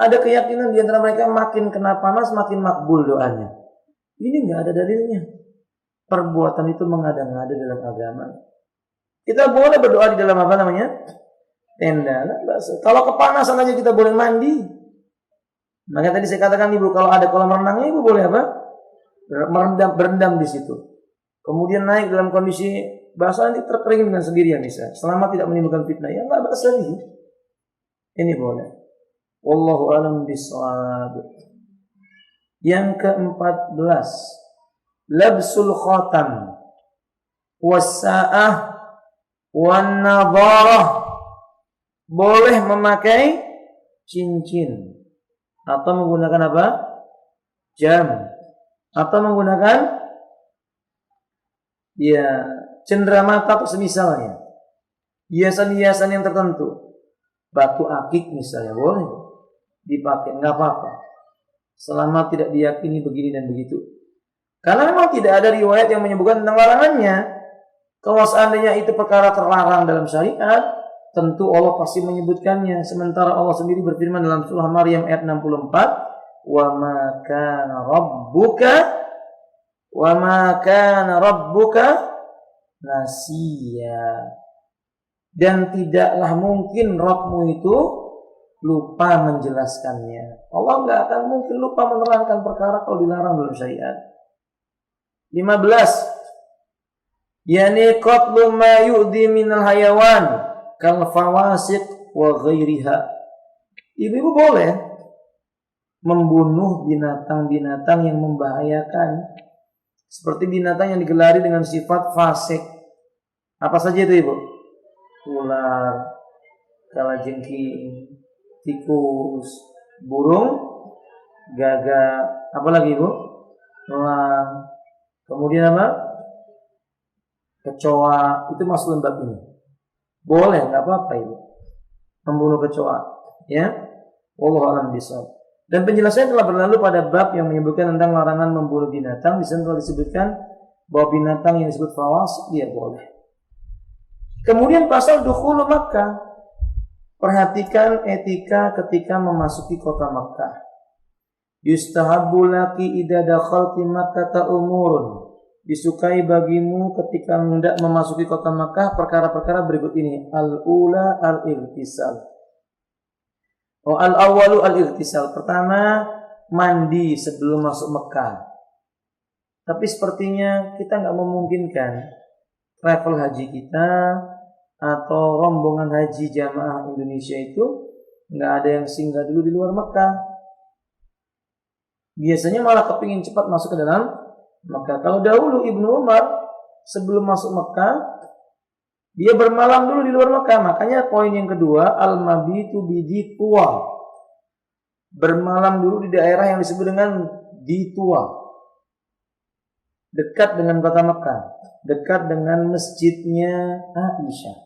Speaker 1: Ada keyakinan di antara mereka makin kena panas makin makbul doanya. Ini nggak ada dalilnya. Perbuatan itu mengada-ngada dalam agama. Kita boleh berdoa di dalam apa namanya? Tenda. Kalau kepanasan aja kita boleh mandi. Maka tadi saya katakan ibu, kalau ada kolam renangnya ibu boleh apa? Berendam di situ. Kemudian naik dalam kondisi basah, nanti terkering dengan sendirian bisa. Selama tidak menimbulkan fitnah, ya nggak basah ini. Ini boleh. Wallahu a'lam bishawab. Yang ke-14. labsul khatam was-sa'ah wan nadharah. Boleh memakai cincin atau menggunakan apa? Jam atau menggunakan cenderamata atau semisalnya. Hiasan-hiasan yang tertentu. Batu akik misalnya boleh dipakai, enggak apa-apa. Selama tidak diyakini begini dan begitu. Karena memang tidak ada riwayat yang menyebutkan tentang larangannya. Kalau seandainya itu perkara terlarang dalam syariat, tentu Allah pasti menyebutkannya. Sementara Allah sendiri berfirman dalam surah Maryam ayat 64, "Wa ma kana rabbuka nasiya." Dan tidaklah mungkin Rabbmu itu lupa menjelaskannya. Allah enggak akan mungkin lupa menerangkan perkara kalau dilarang dalam syariat. 15. Yani qatlu ma yu'di minal hayawan kal fawasiq wa ghairiha. Ibu-ibu boleh membunuh binatang-binatang yang membahayakan, seperti binatang yang digelari dengan sifat fasik. Apa saja itu, Ibu? Ular, kalajengking, tikus, burung gagak, apa lagi, Ibu? Elang. Kemudian apa? Kecoa. Itu masuk dalam bab ini. Boleh, enggak apa-apa, Ibu, membunuh kecoa, ya. Wallahu a'lam bishawab. Dan penjelasannya telah berlalu pada bab yang menyebutkan tentang larangan membunuh binatang. Di sana telah disebutkan bahwa binatang yang disebut fawas dia boleh. Kemudian pasal dukhul Makkah. Perhatikan etika ketika memasuki kota Makkah. Yustahabbu laki idza dakhalti Makkah umurun. Disukai bagimu ketika hendak memasuki kota Makkah perkara-perkara berikut ini. Al-ula al-irtisal. Al-awwalu al-irtisal. Pertama, mandi sebelum masuk Mekah. Tapi sepertinya kita enggak memungkinkan travel haji kita atau rombongan haji jamaah Indonesia itu enggak ada yang singgah dulu di luar Mekah. Biasanya malah kepingin cepat masuk ke dalam Mekah. Kalau dahulu Ibnu Umar sebelum masuk Mekah dia bermalam dulu di luar Mekah. Makanya poin yang kedua, al-mabitu bidi tua. Bermalam dulu di daerah yang disebut dengan Ditua. Dekat dengan kota Mekah, dekat dengan masjidnya Aisyah.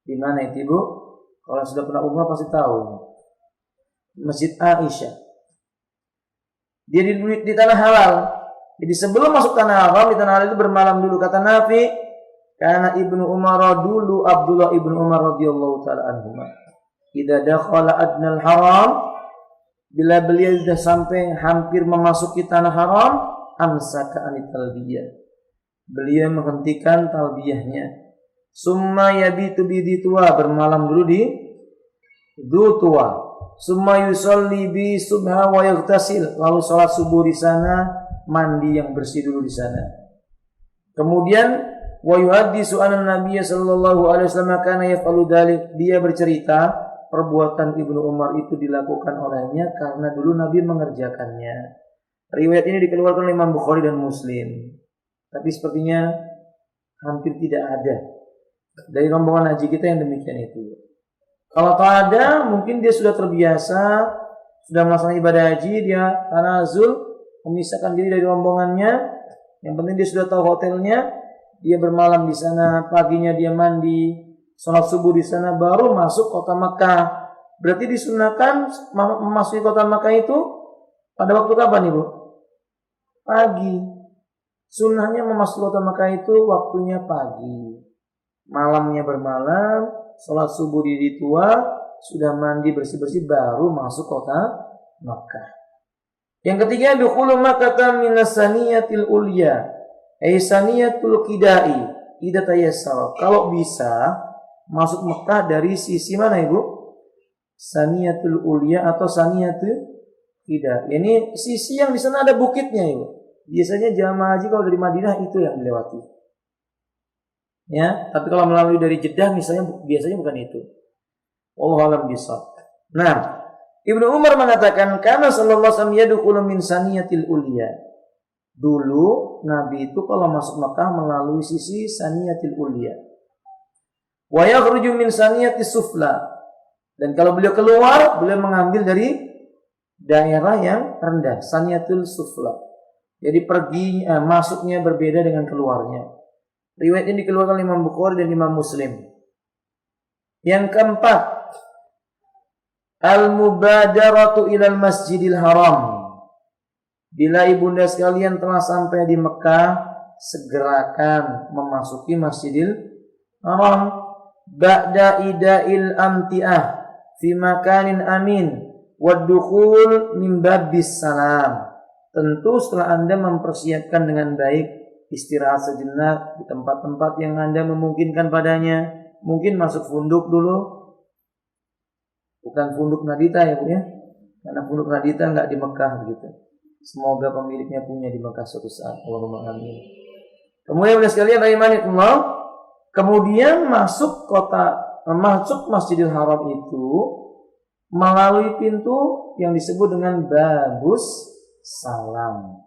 Speaker 1: Di mana itu, Ibu? Kalau sudah pernah umrah pasti tahu. Masjid Aisyah. Dia di tanah halal. Jadi sebelum masuk tanah haram, di tanah halal itu bermalam dulu. Kata Nafi, karena Ibnu Umar dulu, Abdullah Ibnu Umar radhiyallahu taala anhuma, idza dakhala adnal haram, bila beliau sudah sampai hampir memasuki tanah haram, amsaka anit talbiyah. Beliau menghentikan talbiyahnya. Summa yabitu biditua, bermalam dulu di Dutua. Summa yusalli bi subha wa yaghtasil, lalu salat subuh di sana, mandi yang bersih dulu di sana. Kemudian wa yuhaddisu anna nabiyya sallallahu alaihi wasallam kana yaf'alu dzalik. Dia bercerita perbuatan Ibnu Umar itu dilakukan olehnya karena dulu Nabi mengerjakannya. Riwayat ini dikeluarkan oleh Imam Bukhari dan Muslim. Tapi sepertinya hampir tidak ada dari rombongan haji kita yang demikian itu. Kalau tak ada, mungkin dia sudah terbiasa, sudah melaksanakan ibadah haji, dia tanazul, memisahkan diri dari rombongannya. Yang penting dia sudah tahu hotelnya, dia bermalam di sana, paginya dia mandi, sholat subuh di sana, baru masuk kota Makkah. Berarti disunahkan memasuki kota Makkah itu pada waktu kapan, Ibu? Pagi. Sunnahnya memasuki kota Makkah itu waktunya pagi. Malamnya bermalam, sholat subuh di Tua, sudah mandi bersih-bersih, baru masuk kota Makkah. Yang ketiga, dukhulu Makkah minas saniyatil ulya, saniyatul qidai, idza tayassara. Kalau bisa masuk Mekah dari sisi mana, Ibu? Saniyatul ulya atau saniyatul qida. Ini sisi yang di sana ada bukitnya, Ibu. Biasanya jamaah haji kalau dari Madinah itu yang dilewati. Ya, tapi kalau melalui dari Jeddah misalnya biasanya bukan itu. Wallahu a'lam bishawab. Nah, Ibnu Umar mengatakan karena sallallahu alaihi wasallam yadkhulu min saniyatil ulya. Dulu Nabi itu kalau masuk Mekah melalui sisi Saniyatil Ulya. Wa yakhruju min Saniyatis Sufla. Dan kalau beliau keluar, beliau mengambil dari daerah yang rendah, Saniyatul Sufla. Jadi masuknya berbeda dengan keluarnya. Riwayat ini dikeluarkan oleh Imam Bukhari dan Imam Muslim. Yang keempat, al-mubadaratu ilal Masjidil Haram. Bila ibunda sekalian telah sampai di Mekah, segerakan memasuki Masjidil Haram. Ba'da ida'il amti'ah fi makanin amin wad-dukhul min babis salam. Tentu setelah Anda mempersiapkan dengan baik, istirahat sejenak di tempat-tempat yang Anda memungkinkan padanya. Mungkin masuk funduk dulu. Bukan funduk Nadita ya Bu ya. Karena funduk Nadita enggak di Mekah begitu. Semoga pemiliknya punya di Mekah suatu saat. Allahumma amin. Kemudian sekalian rahimanillah, kemudian masuk Masjidil Haram itu melalui pintu yang disebut dengan Babus Salam.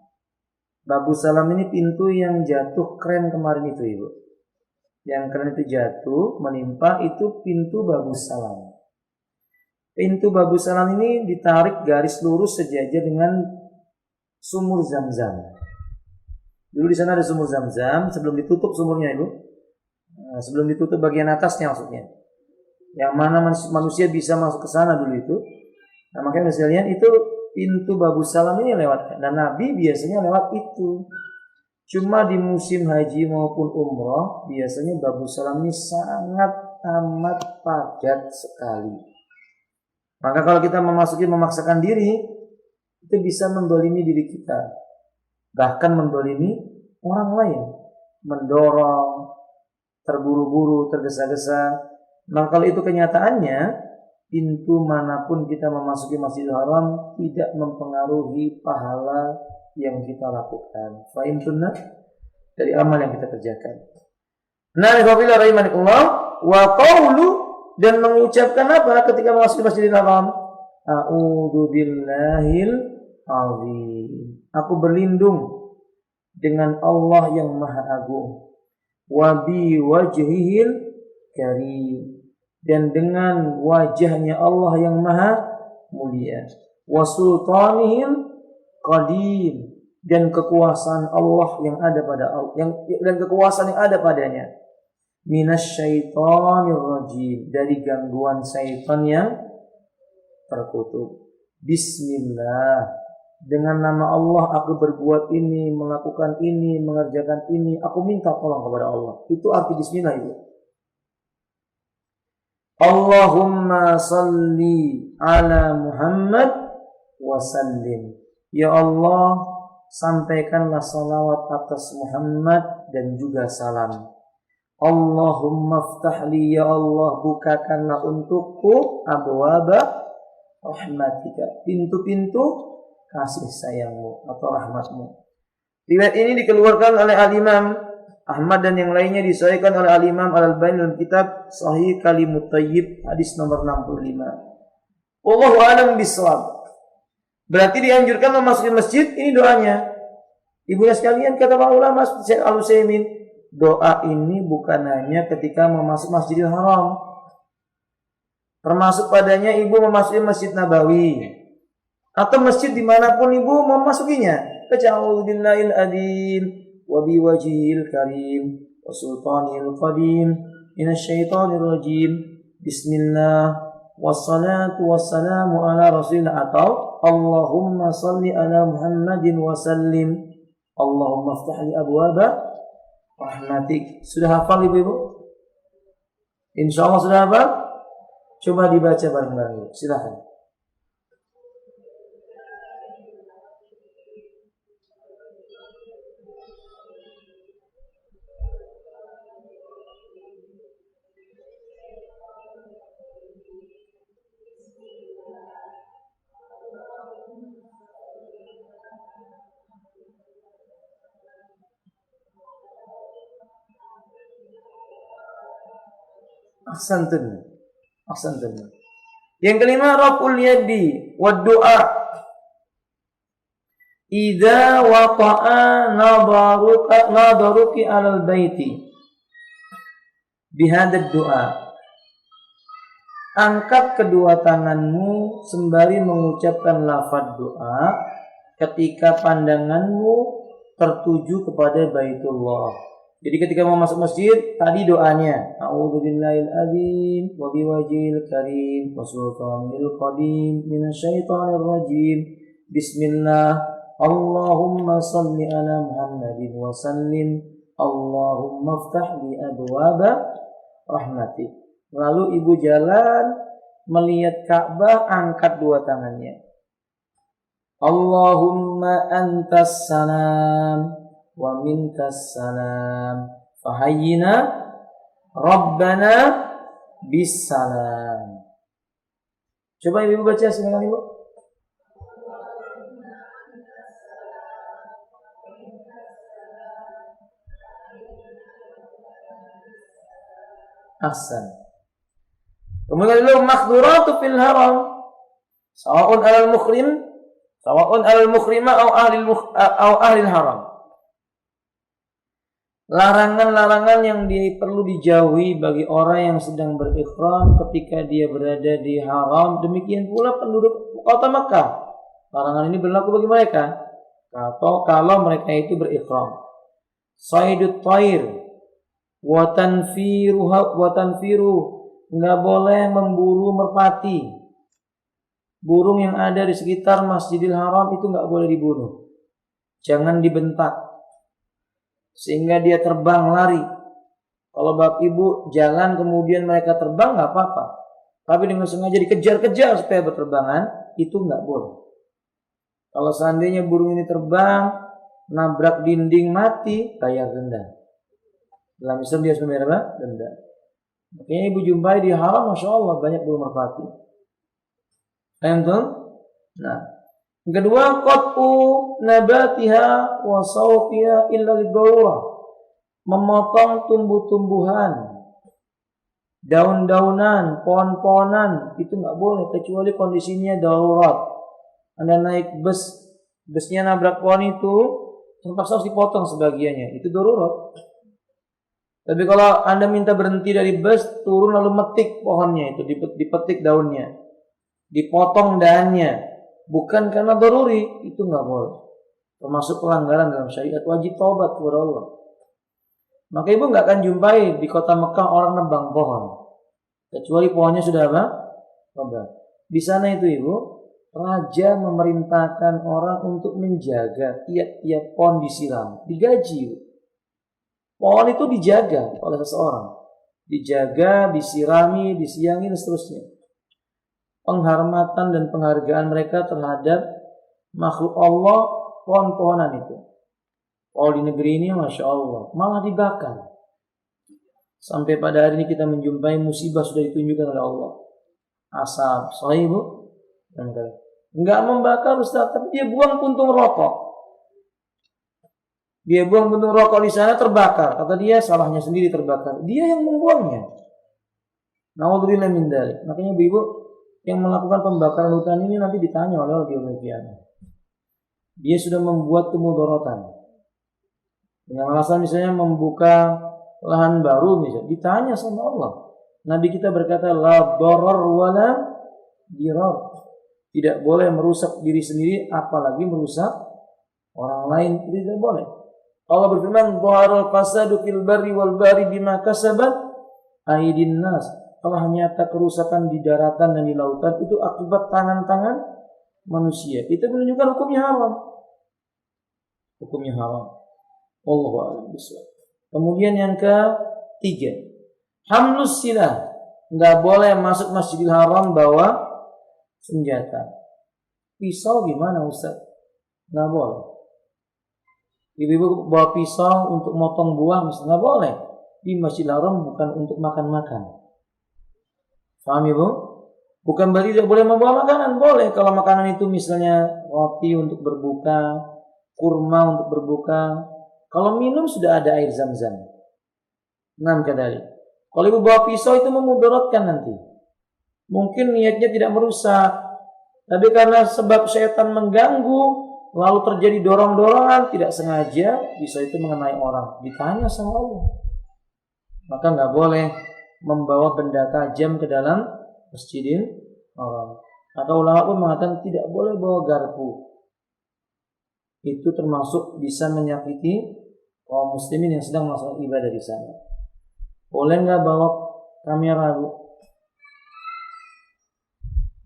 Speaker 1: Babus Salam ini pintu yang jatuh keren kemarin itu Ibu. Yang keren itu jatuh menimpa itu pintu Babus Salam. Pintu Babus Salam ini ditarik garis lurus sejajar dengan sumur Zam-Zam. Dulu di sana ada sumur Zam-Zam sebelum ditutup sumurnya Ibu. Sebelum ditutup bagian atasnya maksudnya. Yang mana manusia bisa masuk ke sana dulu itu. Nah, makanya sekalian itu pintu Babus Salam ini lewat. Dan Nabi biasanya lewat itu. Cuma di musim haji maupun umroh biasanya Babus Salam ini sangat amat padat sekali. Maka kalau kita memaksakan diri, itu bisa mendolimi diri kita, bahkan mendolimi orang lain, mendorong, terburu-buru, tergesa-gesa. Nah kalau itu kenyataannya, pintu manapun kita memasuki Masjidil Haram tidak mempengaruhi pahala yang kita lakukan. Fahim sunnah dari amal yang kita kerjakan. Nah, wabillahi rahimakumullah wa qawlu, dan mengucapkan apa ketika memasuki Masjidil Haram? A'udzu billahil azim. Aku berlindung dengan Allah yang Maha Agung. Wa bi wajhihil karim, dan dengan wajahnya Allah yang Maha Mulia. Wa sultanihil qadim, dan kekuasaan Allah yang ada pada dan kekuasaan yang ada padanya. Minasyaitonir rajim, dari gangguan syaitan yang terkutuk. Bismillah, dengan nama Allah aku berbuat ini, melakukan ini, mengerjakan ini. Aku minta tolong kepada Allah. Itu arti bismillah itu. Allahumma salli ala Muhammad wa sallim. Ya Allah, sampaikanlah salawat atas Muhammad dan juga salam. Allahumma ftahli, ya Allah, bukakanlah untukku abwaba rahmatika, pintu-pintu kasih sayangmu atau rahmatmu. Riwayat ini dikeluarkan oleh Al-Imam Ahmad dan yang lainnya, disahihkan oleh Al-Imam Al-Albani dalam kitab Sahih Kalimut Thayyib hadis nomor 65. Wallahu a'lam bishawab. Berarti dianjurkan memasuki masjid, ini doanya. Ibu sekalian, kata para ulama Syekh Al-Utsaimin, doa ini bukan hanya ketika memasuk Masjidil Haram. Termasuk padanya ibu memasuki Masjid Nabawi atau masjid dimanapun ibu memasukinya. A'udzu billahil adzim wa biwajhil karim wa sultanil qadim minasyaitonir rajim. Bismillah wassalatu wassalamu ala rasulillah, atau Allahumma salli ala Muhammadin wa sallim. Allahumma iftahli abwaba rahmatik. Sudah hafal ibu-ibu? Insyaallah sudah hafal? Coba dibaca bareng-bareng. Silakan. Ahsantun. Yang kelima, raf'ul yadi wa du'a. idza waqa'a nadaruki 'alal baiti bihadad doa. Angkat kedua tanganmu sembari mengucapkan lafaz doa ketika pandanganmu tertuju kepada Baitullah. Jadi ketika mau masuk masjid, tadi doanya A'udzubillahil azim wa biwajhil karim wa sultanil qadim minasyaitonir rajim. Bismillah. Allahumma salli ala Muhammadin wa sallim. Allahumma iftah li abwaba rahmatik. Lalu ibu jalan melihat Ka'bah, angkat dua tangannya. Allahumma antas salam wa minkas salam. Fahayyina Rabbana bis salam. Coba ibu baca silakan ibu. Ahsan. Kemudian dulu makhduratu fil haram. Sawa'un 'alal muhrim, sawa'un 'alal muhrima au ahli haram. Larangan-larangan yang perlu dijauhi bagi orang yang sedang berihram ketika dia berada di haram, demikian pula penduduk kota Mekah. Larangan ini berlaku bagi mereka atau kalau mereka itu berihram. Saidut thair wa tanfiru, nggak boleh memburu merpati. Burung yang ada di sekitar Masjidil Haram itu nggak boleh dibunuh. Jangan dibentak sehingga dia terbang lari. Kalau bapak ibu jalan kemudian mereka terbang nggak apa-apa. Tapi dengan sengaja dikejar-kejar supaya berterbangan, itu nggak boleh. Kalau seandainya burung ini terbang, nabrak dinding mati, bayar denda. Dalam Islam dia harus membayar denda. Makanya ibu jumpai di haram, masya Allah banyak burung merpati. Enten. Nah, yang kedua, qat'u nabatiha wa sawfiha illa lidharurah. Memotong tumbuh-tumbuhan, daun-daunan, pohon-pohonan itu nggak boleh kecuali kondisinya darurat. Anda naik busnya nabrak pohon itu, terpaksa harus dipotong sebagiannya. Itu darurat. Tapi kalau Anda minta berhenti dari bus, turun lalu metik pohonnya itu, dipetik daunnya, dipotong dahannya, bukan karena daruri, itu nggak boleh. Termasuk pelanggaran dalam syariat, wajib taubat kepada Allah. Maka ibu nggak akan jumpai di kota Mekah orang nebang pohon, kecuali pohonnya sudah apa? Tobat. Di sana itu ibu, raja memerintahkan orang untuk menjaga tiap-tiap pohon disiram, digaji. Ibu. Pohon itu dijaga oleh seseorang, dijaga, disirami, disiangi dan seterusnya. Penghormatan dan penghargaan mereka terhadap makhluk Allah, pohon-pohonan itu. Kalau di negeri ini masya Allah malah dibakar. Sampai pada hari ini kita menjumpai musibah sudah ditunjukkan oleh Allah. Asap, sahih bu? Enggak membakar Ustaz, tapi dia buang puntung rokok. Dia buang puntung rokok di sana terbakar. Kata dia salahnya sendiri terbakar. Dia yang membuangnya. Na'udzubillah min dzalik. Makanya ibu yang melakukan pembakaran hutan ini nanti ditanya oleh Allah di yaumil qiyamah. Dia sudah membuat kemudaratan. Dengan alasan misalnya membuka lahan baru misalnya, ditanya sama Allah. Nabi kita berkata la darar wala dirar. Tidak boleh merusak diri sendiri apalagi merusak orang lain, tidak boleh. Allah berfirman, "Dhaharal fasadu fil barri wal bahri bima kasabat aydin nas." Telah nyata kerusakan di daratan dan di lautan itu akibat tangan-tangan manusia. Itu menunjukkan hukumnya haram. Hukumnya haram. Allahu a'lam bishawab. Kemudian yang ketiga, hamlus silah. Enggak boleh masuk Masjidil Haram bawa senjata. Pisau gimana Ustaz? Enggak boleh. Ibu-ibu bawa pisau untuk motong buah misalnya nggak boleh. Di Masjidil Haram bukan untuk makan-makan. Paham ibu? Bukan berarti tidak boleh membawa makanan. Boleh kalau makanan itu misalnya roti untuk berbuka, kurma untuk berbuka. Kalau minum sudah ada air zam-zam. 6 kadali. Kalau ibu bawa pisau itu memudaratkan nanti. Mungkin niatnya tidak merusak, tapi karena sebab syaitan mengganggu, lalu terjadi dorong-dorongan tidak sengaja, bisa itu mengenai orang, ditanya sama Allah. Maka nggak boleh membawa benda tajam ke dalam Masjidil Haram. Maka ulama pun mengatakan tidak boleh bawa garpu. Itu termasuk bisa menyakiti kaum muslimin yang sedang melaksanakan ibadah di sana. Boleh nggak bawa kamera, Bu?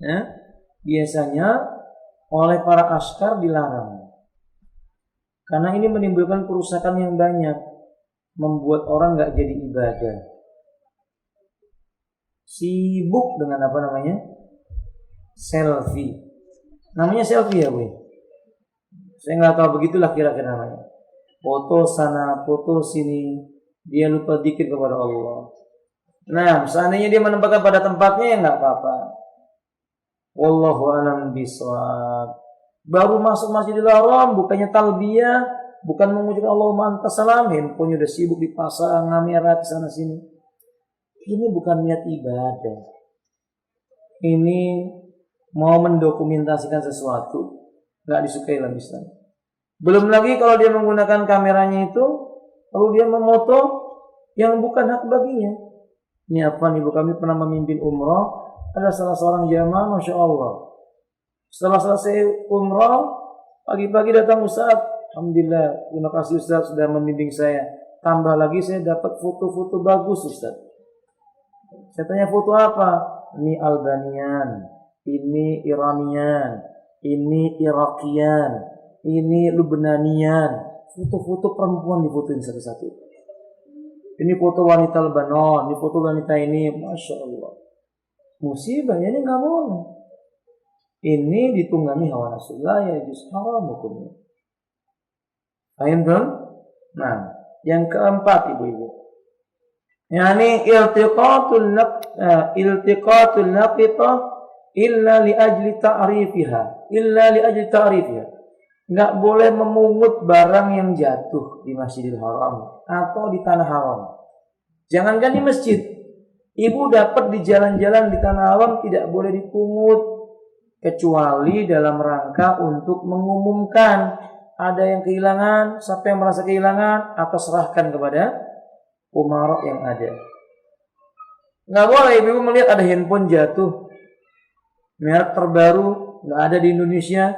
Speaker 1: Ya, biasanya oleh para askar dilarang. Karena ini menimbulkan kerusakan yang banyak, membuat orang nggak jadi ibadah. Sibuk dengan apa namanya? Selfie. Namanya selfie ya, Bu? Saya nggak tahu, begitulah kira-kira namanya. Foto sana, foto sini, dia lupa dzikir kepada Allah. Nah, seandainya dia menempatkan pada tempatnya ya nggak apa-apa. Wallahu a'lam bishawab. Baru masuk Masjidil Haram, bukannya talbiyah, bukan mengucapkan Allahumma antas salam, handphone udah sibuk dipasang, kamera ke sana sini. Ini bukan niat ibadah. Ini mau mendokumentasikan sesuatu, nggak disukai dalam Islam. Belum lagi kalau dia menggunakan kameranya itu, lalu dia memoto yang bukan hak baginya. Ini apa? Ibu kami pernah memimpin umrah, ada salah seorang jamaah, Masya Allah. Setelah selesai umrah, pagi-pagi datang Ustaz. Alhamdulillah, terima kasih Ustaz sudah membimbing saya. Tambah lagi saya dapat foto-foto bagus Ustaz. Saya tanya foto apa? Ini Albanian, ini Iranian, ini Irakian, ini Lubnanian. Foto-foto perempuan difotoin satu-satu. Ini foto wanita Lebanon, ini foto wanita ini, Masya Allah. Musibah, ini nggak boleh. Ini ditunggangi hawa nafsu, la yajuz, haram hukumnya. Paham kan? Nah, yang keempat ibu-ibu, yakni iltiqatul naqitah illa li ajli ta'rifiha. Nggak boleh memungut barang yang jatuh di Masjidil Haram atau di tanah haram. Jangankan di masjid, ibu dapat di jalan-jalan di tanah haram tidak boleh dipungut, kecuali dalam rangka untuk mengumumkan ada yang kehilangan, siapa yang merasa kehilangan, atau serahkan kepada umara yang ada. Nggak boleh ibu melihat ada handphone jatuh, merek terbaru, nggak ada di Indonesia.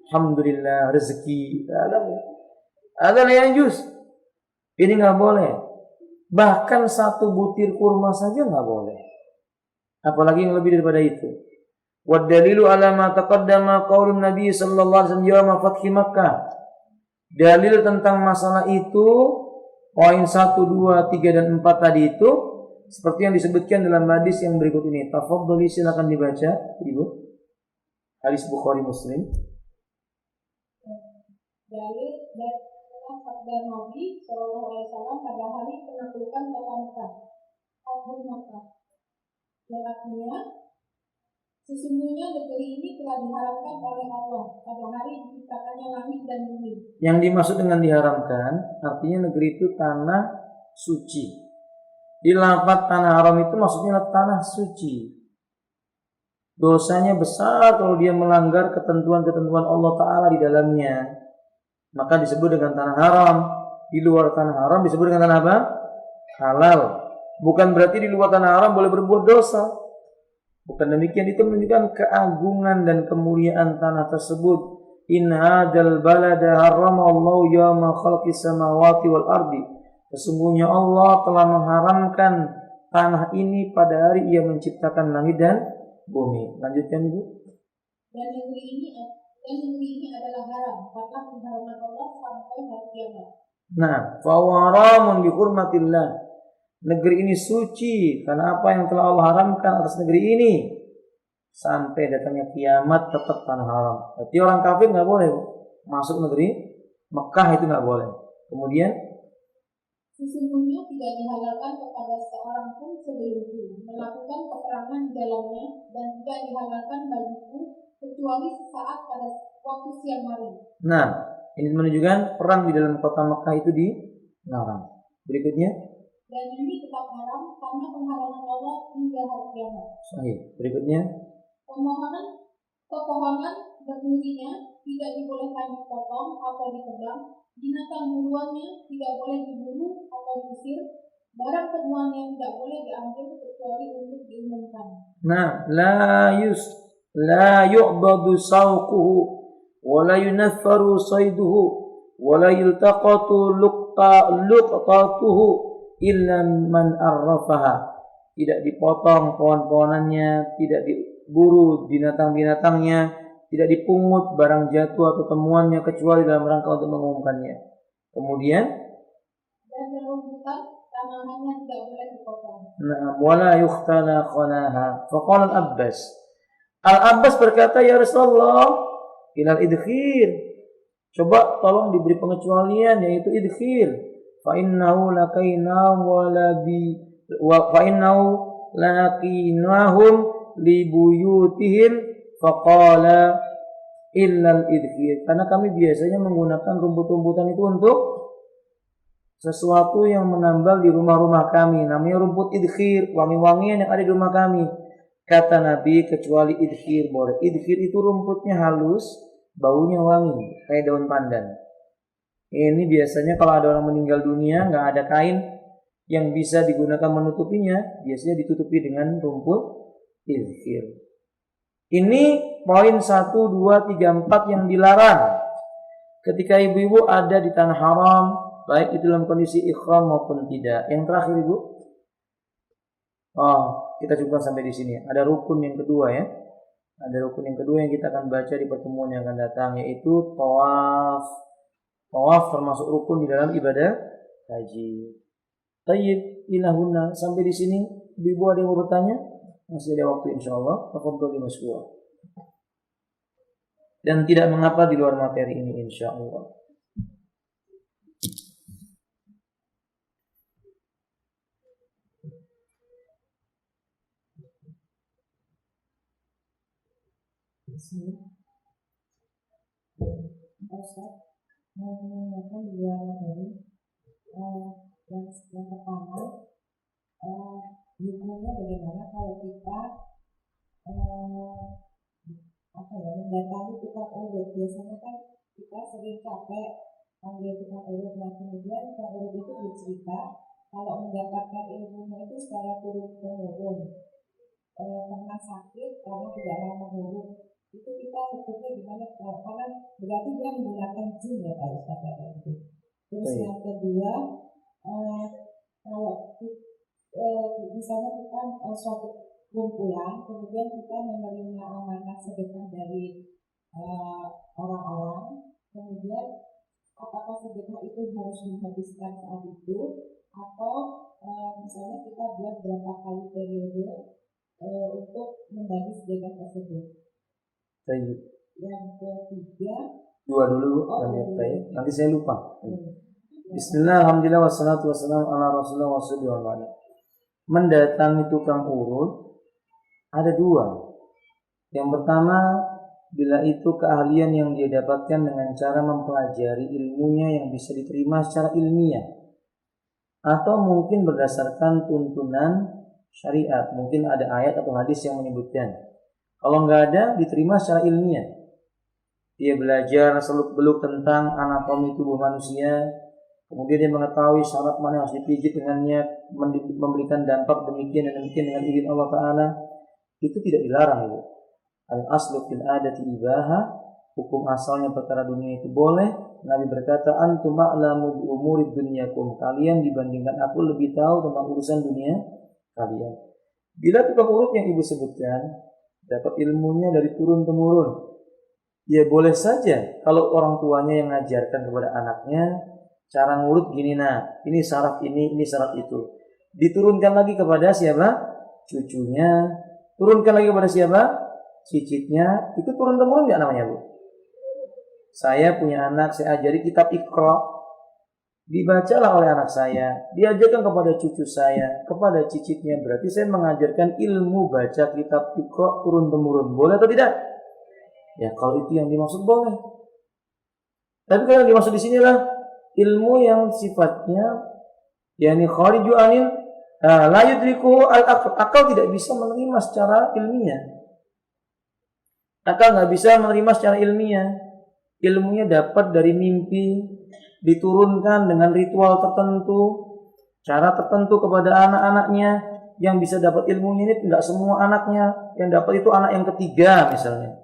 Speaker 1: Alhamdulillah rezeki ada yang jus. Ini nggak boleh. Bahkan satu butir kurma saja nggak boleh. Apalagi yang lebih daripada itu. Wadalilu ala ma taqaddama qaulun Nabi sallallahu alaihi wasallam yaum fathi Makkah. Dalil tentang masalah itu poin 1, 2, 3 dan 4 tadi itu seperti yang disebutkan dalam hadis yang berikut ini. Tafadhali silakan dibaca, Ibu. Hadis Bukhari Muslim.
Speaker 2: Dalil dan sabda Nabi sallallahu alaihi wasallam pada hari penaklukan kota Mekah. Fathul Makkah. Yang artinya sesungguhnya negeri ini telah diharamkan oleh Allah pada hari diciptakannya langit dan bumi.
Speaker 1: Yang dimaksud dengan diharamkan, artinya negeri itu tanah suci. Di lafaz tanah haram itu maksudnya tanah suci. Dosanya besar kalau dia melanggar ketentuan-ketentuan Allah Ta'ala di dalamnya. Maka disebut dengan tanah haram. Di luar tanah haram disebut dengan tanah apa? Halal. Bukan berarti di luar tanah haram boleh berbuat dosa. Bukan demikian, itu menunjukkan keagungan dan kemuliaan tanah tersebut. In hadzal balada haramallahu yawma khalqis samawati wal ardi. Sesungguhnya Allah telah mengharamkan tanah ini pada hari Ia menciptakan langit dan bumi. Lanjutkan Ibu.
Speaker 2: Dan negeri ini adalah haram, maka pengharaman Allah sampai hari kiamat.
Speaker 1: Nah, fa haramun bi hurmatillah. Negeri ini suci karena apa yang telah Allah haramkan atas negeri ini. Sampai datangnya kiamat tetap tanah haram. Berarti orang kafir nggak boleh masuk negeri Mekah, itu nggak boleh. Kemudian
Speaker 2: sesungguhnya tidak dihalalkan kepada seorang pun sebelumku melakukan peperangan di dalamnya, dan tidak dihalalkan bagiku kecuali sesaat pada waktu siang hari.
Speaker 1: Nah, ini menunjukkan perang di dalam kota Mekah itu dilarang. Berikutnya,
Speaker 2: dan ini tetap haram karena pengharaman Allah hingga hari kiamat.
Speaker 1: Sahih. Berikutnya,
Speaker 2: Pepohonan berdurinya tidak dibolehkan dipotong atau ditebang, binatang buruannya tidak boleh diburu atau diusir, barang temuannya tidak boleh diambil kecuali untuk diumumkan.
Speaker 1: Nah, la yu'badu sawquhu wa la yunaffaru sayduhu wa la yultaqatu luqtatuhu illa man arrafaha. Tidak dipotong pohon-pohonannya, tidak diburu binatang-binatangnya, tidak dipungut barang jatuh atau temuannya kecuali dalam rangka untuk mengumumkannya. Kemudian
Speaker 2: dan rumputan tanamannya tidak boleh dipotong.
Speaker 1: Nah, wala yukhtala khalaha. Faqala al-Abbas. Al-Abbas berkata, ya Rasulullah, ilal idkhir. Coba tolong diberi pengecualian, yaitu idkhir. Fa innahu lakaina fa innahu lakinahum li buyutihim faqala illal idkhir. Karena kami biasanya menggunakan rumput-rumputan itu untuk sesuatu yang menambal di rumah-rumah kami, namanya rumput idkhir, wangi-wangian yang ada di rumah kami. Kata Nabi, kecuali idkhir boleh. Idkhir itu rumputnya halus, baunya wangi, kayak daun pandan. Ini biasanya kalau ada orang meninggal dunia, nggak ada kain yang bisa digunakan menutupinya, biasanya ditutupi dengan rumput idkhir. Ini poin 1, 2, 3, 4 yang dilarang ketika ibu-ibu ada di tanah haram, baik itu dalam kondisi ikhram maupun tidak. Yang terakhir Ibu, kita coba sampai di sini. Ada rukun yang kedua ya. Ada rukun yang kedua yang kita akan baca di pertemuan yang akan datang, yaitu tawaf. Tawaf termasuk rukun di dalam ibadah haji. Tayyib ilahuna. Sampai di sini ibu ada yang mau bertanya? Masih ada waktu insyaallah. Tafadhol mas'ul. Dan tidak mengapa di luar materi ini insyaallah.
Speaker 3: Ustaz mau menanyakan di luar materi yang pertama, hukumnya bagaimana kalau kita mendatangi tukang urut. Biasanya kan kita sering capek panggil tukang urut, nah kemudian tukang urut itu bercerita kalau mendapatkan ilmunya itu secara turun-temurun, pernah sakit karena tidak mau mengurut, itu kita hukumnya gimana? Karena berarti dia menggunakan jin ya Pak Ustaz itu. Terus yang kedua, kalau misalnya kita suatu kumpulan, kemudian kita menerima amanah sedekah dari orang-orang, kemudian apakah sedekah itu harus dihabiskan saat itu, atau misalnya kita buat berapa kali periode untuk membagi sedekah tersebut. Yang ketiga,
Speaker 1: dua dulu nanti saya lupa. Bismillah, alhamdulillah, wassalatu wassalamu ala rasulullah wa sallallahu. Mendatangi tukang urut ada dua. Yang pertama, bila itu keahlian yang dia dapatkan dengan cara mempelajari ilmunya yang bisa diterima secara ilmiah, atau mungkin berdasarkan tuntunan syariat, mungkin ada ayat atau hadis yang menyebutkan. Kalau nggak ada, diterima secara ilmiah. Dia belajar seluk-beluk tentang anatomi tubuh manusia, kemudian dia mengetahui syarat mana yang harus dipijit dengannya, memberikan dampak demikian dan demikian dengan izin Allah Ta'ala. Itu tidak dilarang. Al-aslu fil adati ibaha, hukum asalnya perkara dunia itu boleh. Nabi berkata, antum a'lamu bi umuri dunyakum, kalian dibandingkan aku lebih tahu tentang urusan dunia kalian. Bila tukang urut yang ibu sebutkan dapat ilmunya dari turun-temurun, ya boleh saja kalau orang tuanya yang mengajarkan kepada anaknya cara ngurut gini, nah ini syarat ini syarat itu, diturunkan lagi kepada siapa? Cucunya, turunkan lagi kepada siapa? Cicitnya. Itu turun-temurun nggak namanya Bu? Saya punya anak, saya ajari kitab Iqra, dibacalah oleh anak saya, diajarkan kepada cucu saya, kepada cicitnya. Berarti saya mengajarkan ilmu baca kitab Iqra turun-temurun. Boleh atau tidak? Ya kalau itu yang dimaksud boleh. Tapi kalau yang dimaksud di sinilah ilmu yang sifatnya yakni khariju anil la yudriku al-aql. Akal tidak bisa menerima secara ilmiah. Akal nggak bisa menerima secara ilmiah. ilmunya dapat dari mimpi, diturunkan dengan ritual tertentu, cara tertentu kepada anak-anaknya. Yang bisa dapat ilmunya ini tidak semua anaknya. Yang dapat itu anak yang ketiga misalnya,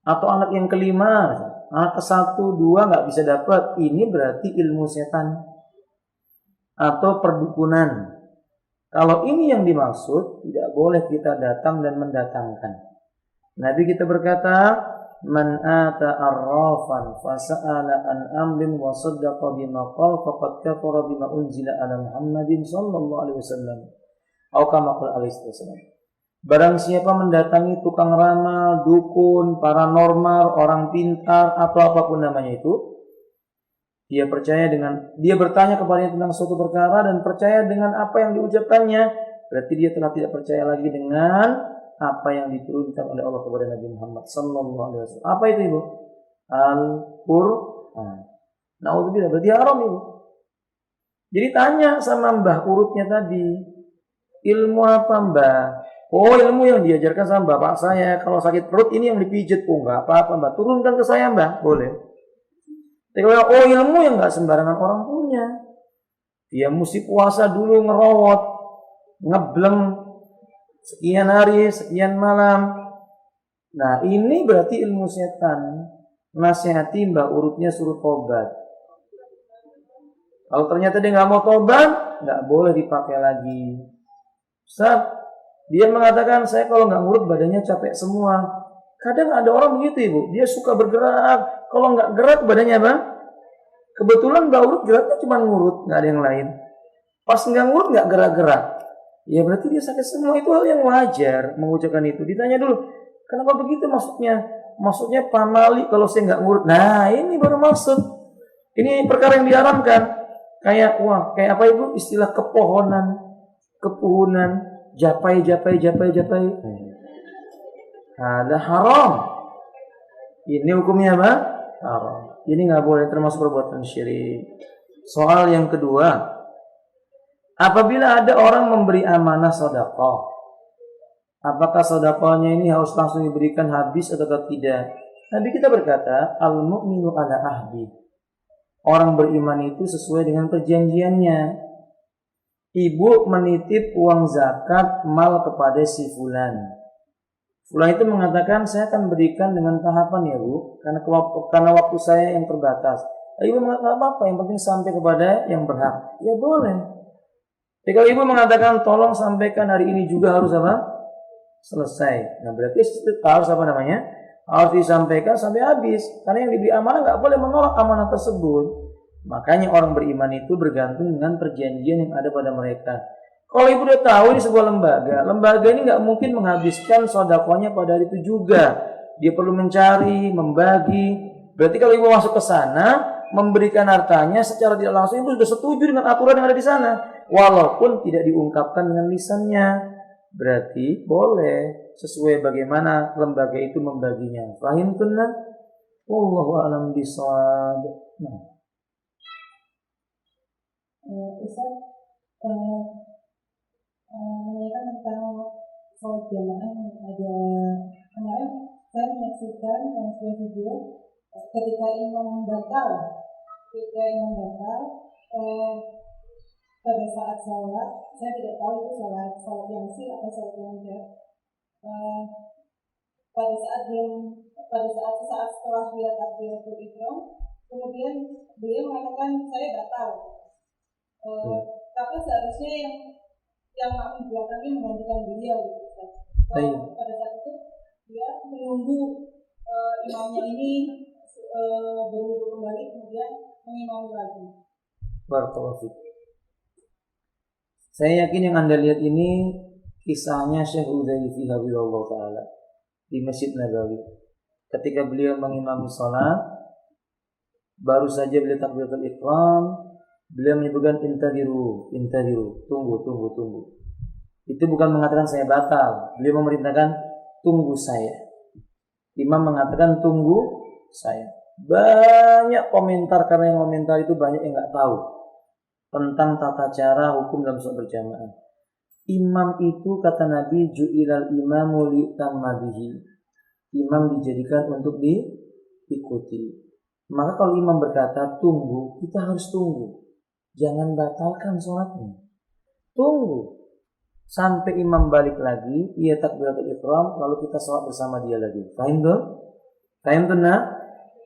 Speaker 1: atau anak yang kelima, anak ke-1, 2 nggak bisa dapat. Ini berarti ilmu setan atau perdukunan. Kalau ini yang dimaksud, tidak boleh kita datang dan mendatangkan. Nabi kita berkata, man ata arrafan fasa'ala an amrin wa saddaqa bima qala faqad kafara bima unzila ala Muhammadin sallallahu alaihi wasallam. Atau kama qala alaihi wasallam. Barang siapa mendatangi tukang ramal, dukun, paranormal, orang pintar atau apapun namanya itu, dia bertanya kepadanya tentang suatu perkara dan percaya dengan apa yang diucapkannya, berarti dia telah tidak percaya lagi dengan apa yang diturunkan oleh Allah kepada Nabi Muhammad sallallahu alaihi wasallam. Apa itu, Ibu? Al-Qur'an. Nauzubillah, berarti haram, Ibu. Jadi tanya sama Mbah urutnya tadi, ilmu apa, Mbah? Oh, ilmu yang diajarkan sama bapak saya. Kalau sakit perut ini yang dipijit. Oh, enggak apa-apa, Mbah. Turunkan ke saya, Mbah. Boleh. Tapi kalau ilmu yang enggak sembarangan orang punya. Dia mesti puasa dulu, ngerawat, ngebleng sekian hari, sekian malam. Nah, ini berarti ilmu setan. Nasihati Mbah urutnya suruh tobat. Kalau ternyata dia enggak mau tobat, enggak boleh dipakai lagi. Ustaz, dia mengatakan, saya kalau nggak ngurut badannya capek semua. Kadang ada orang begitu, Ibu. Dia suka bergerak. Kalau nggak gerak badannya apa? Kebetulan Mbak urut geraknya cuma ngurut, nggak ada yang lain. Pas nggak ngurut nggak gerak-gerak. Ya berarti dia sakit semua. Itu hal yang wajar mengucapkan itu. Ditanya dulu, kenapa begitu maksudnya? Maksudnya pamali kalau saya nggak ngurut. Nah ini baru maksud. Ini perkara yang diharamkan. Kayak apa Ibu? Istilah kepohonan, kepuhunan. Japai. Ada haram. Ini hukumnya apa? Haram. Ini nggak boleh, termasuk perbuatan syirik. Soal yang kedua, apabila ada orang memberi amanah sedekah, apakah sedekahnya ini harus langsung diberikan habis atau tidak? Nabi kita berkata, al-mu'minu ala ahdi. Orang beriman itu sesuai dengan perjanjiannya. Ibu menitip uang zakat mal kepada si fulan. Fulan itu mengatakan, saya akan berikan dengan tahapan ya Bu, karena waktu saya yang terbatas. Ibu mengatakan apa-apa, yang penting sampai kepada yang berhak. Ya boleh. Tapi kalau ibu mengatakan, tolong sampaikan hari ini juga harus apa? Selesai. Nah berarti harus apa namanya? Harus disampaikan sampai habis. Karena yang diberi amanah nggak boleh menolak amanah tersebut. Makanya orang beriman itu bergantung dengan perjanjian yang ada pada mereka. Kalau ibu udah tahu ini sebuah lembaga ini nggak mungkin menghabiskan sedekahnya pada hari itu juga. Dia perlu mencari, membagi. Berarti kalau ibu masuk ke sana, memberikan hartanya secara tidak langsung, ibu sudah setuju dengan aturan yang ada di sana, walaupun tidak diungkapkan dengan lisannya. Berarti boleh sesuai bagaimana lembaga itu membaginya. Fahim tunan? Wallahu a'lam bishawab. Nah.
Speaker 3: Ustaz, menanyakan tentang sholat jamaah yang ada kemarin saya menyaksikan sebuah video ketika imam batal pada saat sholat, saya tidak tahu itu sholat yang sir atau sholat yang tidak. Pada saat setelah dia takbiratul ihram, kemudian beliau mengatakan saya batal. Tapi seharusnya yang makmum belakangnya menggantikan beliau gitu. Pada saat itu dia menunggu imamnya ini berwudu kembali, kemudian mengimami lagi.
Speaker 1: Barakallahu. Saya yakin yang Anda lihat ini kisahnya Syekh Utsaimin radhiyallahu taala di Masjid Nabawi. Ketika beliau mengimami salat, baru saja beliau takbiratul ihram, beliau menyebutkan intadiru, tunggu. Itu bukan mengatakan saya batal. Beliau memerintahkan tunggu saya. Imam mengatakan tunggu saya. Banyak komentar, karena yang komentar itu banyak yang nggak tahu tentang tata cara hukum dalam sholat berjamaah. Imam itu kata Nabi, ju'ilal imamu li'tamma bihi. Imam dijadikan untuk ikuti. Maka kalau imam berkata tunggu, kita harus tunggu. Jangan batalkan sholatnya. Tunggu sampai imam balik lagi, ia takbiratul ihram, lalu kita sholat bersama dia lagi. Paham tuh? Paham tuh nah?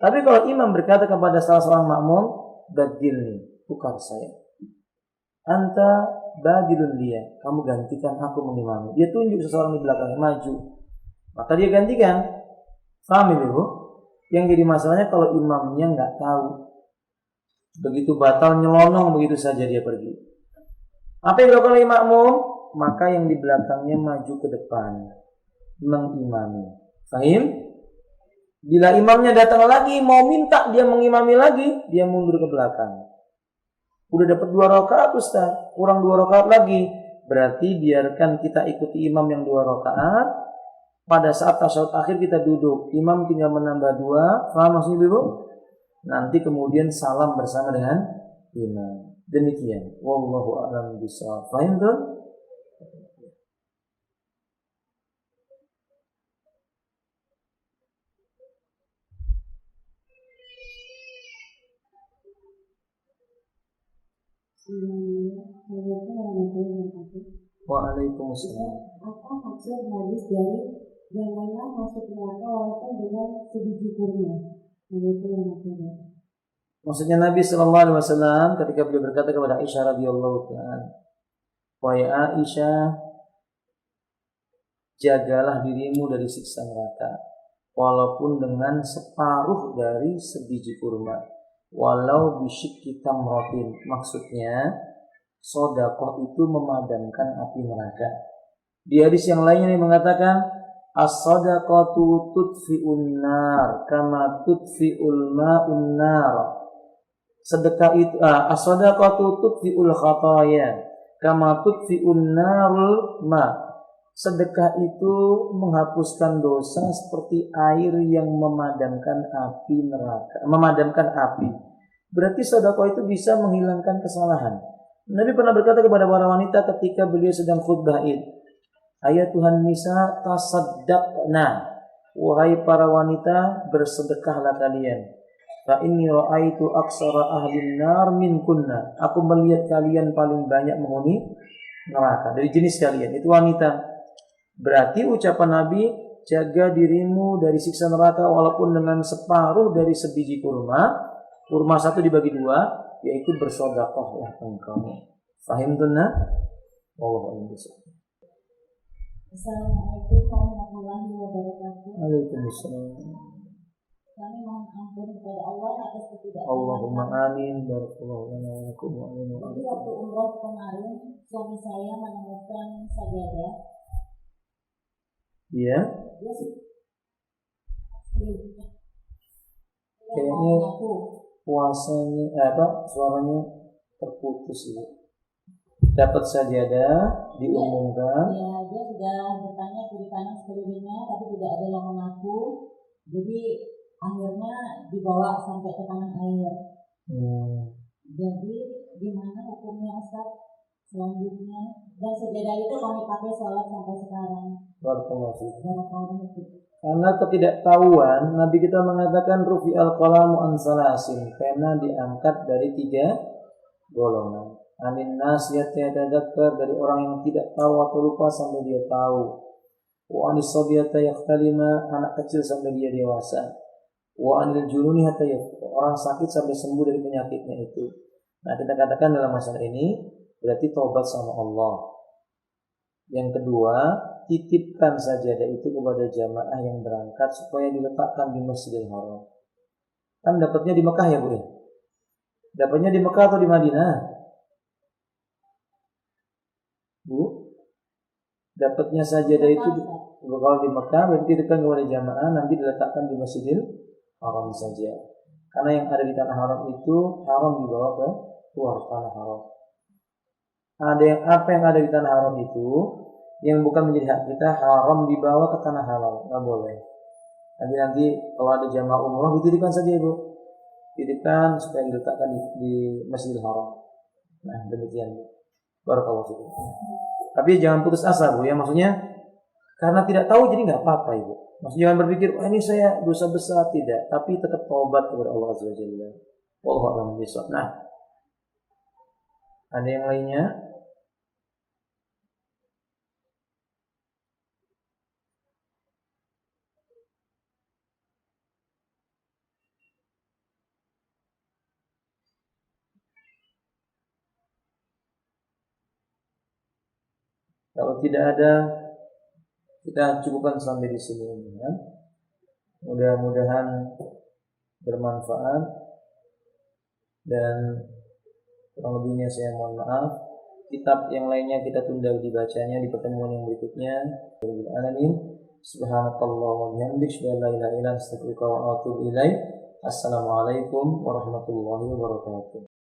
Speaker 1: Tapi kalau imam berkata kepada salah seorang makmum, badilni, tukar saya. Anta badilun dia, kamu gantikan aku mengimami. Dia tunjuk seseorang di belakangnya maju, maka dia gantikan. Paham ibu? Yang jadi masalahnya kalau imamnya nggak tahu, begitu batal nyelonong begitu saja dia pergi. Apa yang dilakukan oleh makmum? Maka yang di belakangnya maju ke depan mengimami. Fahim? Bila imamnya datang lagi mau minta dia mengimami lagi, dia mundur ke belakang. Udah dapat 2 rakaat Ustaz, kurang 2 rakaat lagi. Berarti biarkan kita ikuti imam yang 2 rakaat. Pada saat tasyahud akhir kita duduk, imam tinggal menambah 2. Paham maksudnya Ibu? Nanti kemudian salam bersama dengan imam. Demikian. Wallahu a'lam bishawab. Fahim tuh? Waalaikumsalam.
Speaker 3: Apa maksud hadis dari janganlah masuk neraka walaupun dengan sebiji kurma?
Speaker 1: Maksudnya Nabi Sallallahu Alaihi Wasallam ketika beliau berkata kepada Aisyah radhiyallahu taala, wahai Aisyah, jagalah dirimu dari siksa neraka, walaupun dengan separuh dari sebiji kurma, walau bisyikki tamratin. Maksudnya, sedekah itu memadamkan api neraka. Di hadis yang lainnya yang mengatakan, as-sadaqatu tudfi'un nar kama tudfi'ul ma'un nar. Sedekah itu as-sadaqatu tudfi'ul khataya kama tudfi'un narul ma. Sedekah itu menghapuskan dosa seperti air yang memadamkan api neraka, memadamkan api. Berarti sedekah itu bisa menghilangkan kesalahan. Nabi pernah berkata kepada para wanita ketika beliau sedang khutbah Id, ayatuhan nisa tasaddaqna, wahai para wanita bersedekahlah kalian. Fa inni ra'aitu aksara ahlin nar minkunna. Aku melihat kalian paling banyak menghuni neraka dari jenis kalian, itu wanita. Berarti ucapan Nabi, jaga dirimu dari siksa neraka walaupun dengan separuh dari sebiji kurma. Kurma 1 dibagi 2, yaitu bersedekahlah engkau. Fahim tunna? Wallahu a'lam bishawab.
Speaker 2: Assalamualaikum warahmatullahi wabarakatuh.
Speaker 1: Waalaikumsalam.
Speaker 2: Kami mohon ampun kepada Allah atas ketidaktaatan.
Speaker 1: Allahumma amin. Barakallahu lana wa lakum wa amin.
Speaker 2: Jadi waktu umroh kemarin suami saya menemukan sajadah.
Speaker 1: Iya.
Speaker 2: Dia
Speaker 1: Kayaknya puasanya suaranya terputus ya. Dapat sajadah diumumkan.
Speaker 2: Ya, dia sudah bertanya kiri kanan sekelilingnya, tapi tidak ada yang mengaku. Jadi akhirnya dibawa sampai ke tangan air. Jadi gimana hukumnya Ustaz selanjutnya? Dan sajadah itu kami pakai sholat sampai sekarang.
Speaker 1: Barakallahu fiik. Karena ketidaktahuan, Nabi kita mengatakan rufi al-qalamu an salasin, pena diangkat dari 3 golongan. Anin nasiyati yatadzakkar, dari orang yang tidak tahu atau lupa sampai dia tahu. Wa anis sabiyata yakhtalima, anak kecil sampai dia dewasa. Wa anil jununi hatta orang sakit sampai sembuh dari penyakitnya itu. Nah, kita katakan dalam masalah ini berarti taubat sama Allah. Yang kedua, titipkan sajadah itu kepada jamaah yang berangkat supaya diletakkan di Masjidil Haram. Kan dapatnya di Mekah ya Bu ya? Dapatnya di Mekah atau di Madinah? Bu? Dapatnya sajadah itu kalau di Mekah berarti titipkan kepada jamaah, nanti diletakkan di Masjidil Haram saja. Karena yang ada di tanah haram itu haram dibawa ke luar tanah haram. Apa yang ada di tanah haram itu yang bukan menjadi hak kita haram dibawa ke tanah halal, nggak boleh. Nanti kalau ada jamaah umroh dititipkan saja Ibu, titipkan supaya diletakkan di Masjidil Haram. Nah demikian. Barakallahu fiikum. Tapi jangan putus asa Bu ya, maksudnya Karena tidak tahu jadi nggak apa-apa ibu. Maksudnya jangan berpikir, wah ini saya dosa besar, tidak. Tapi tetap taubat kepada Allah Azza wa Jalla. Wallahu a'lam bishawab. Nah, ada yang lainnya? Kalau tidak ada, kita cukupkan sampai di sini ya. Mudah-mudahan bermanfaat dan kurang lebihnya saya mohon maaf. Kitab yang lainnya kita tunda dibacanya di pertemuan yang berikutnya. Alamin. Subhanakallahumma wa bihamdika la ilaha illa anta astaghfiruka wa atubu ilaik. Assalamualaikum warahmatullahi wabarakatuh.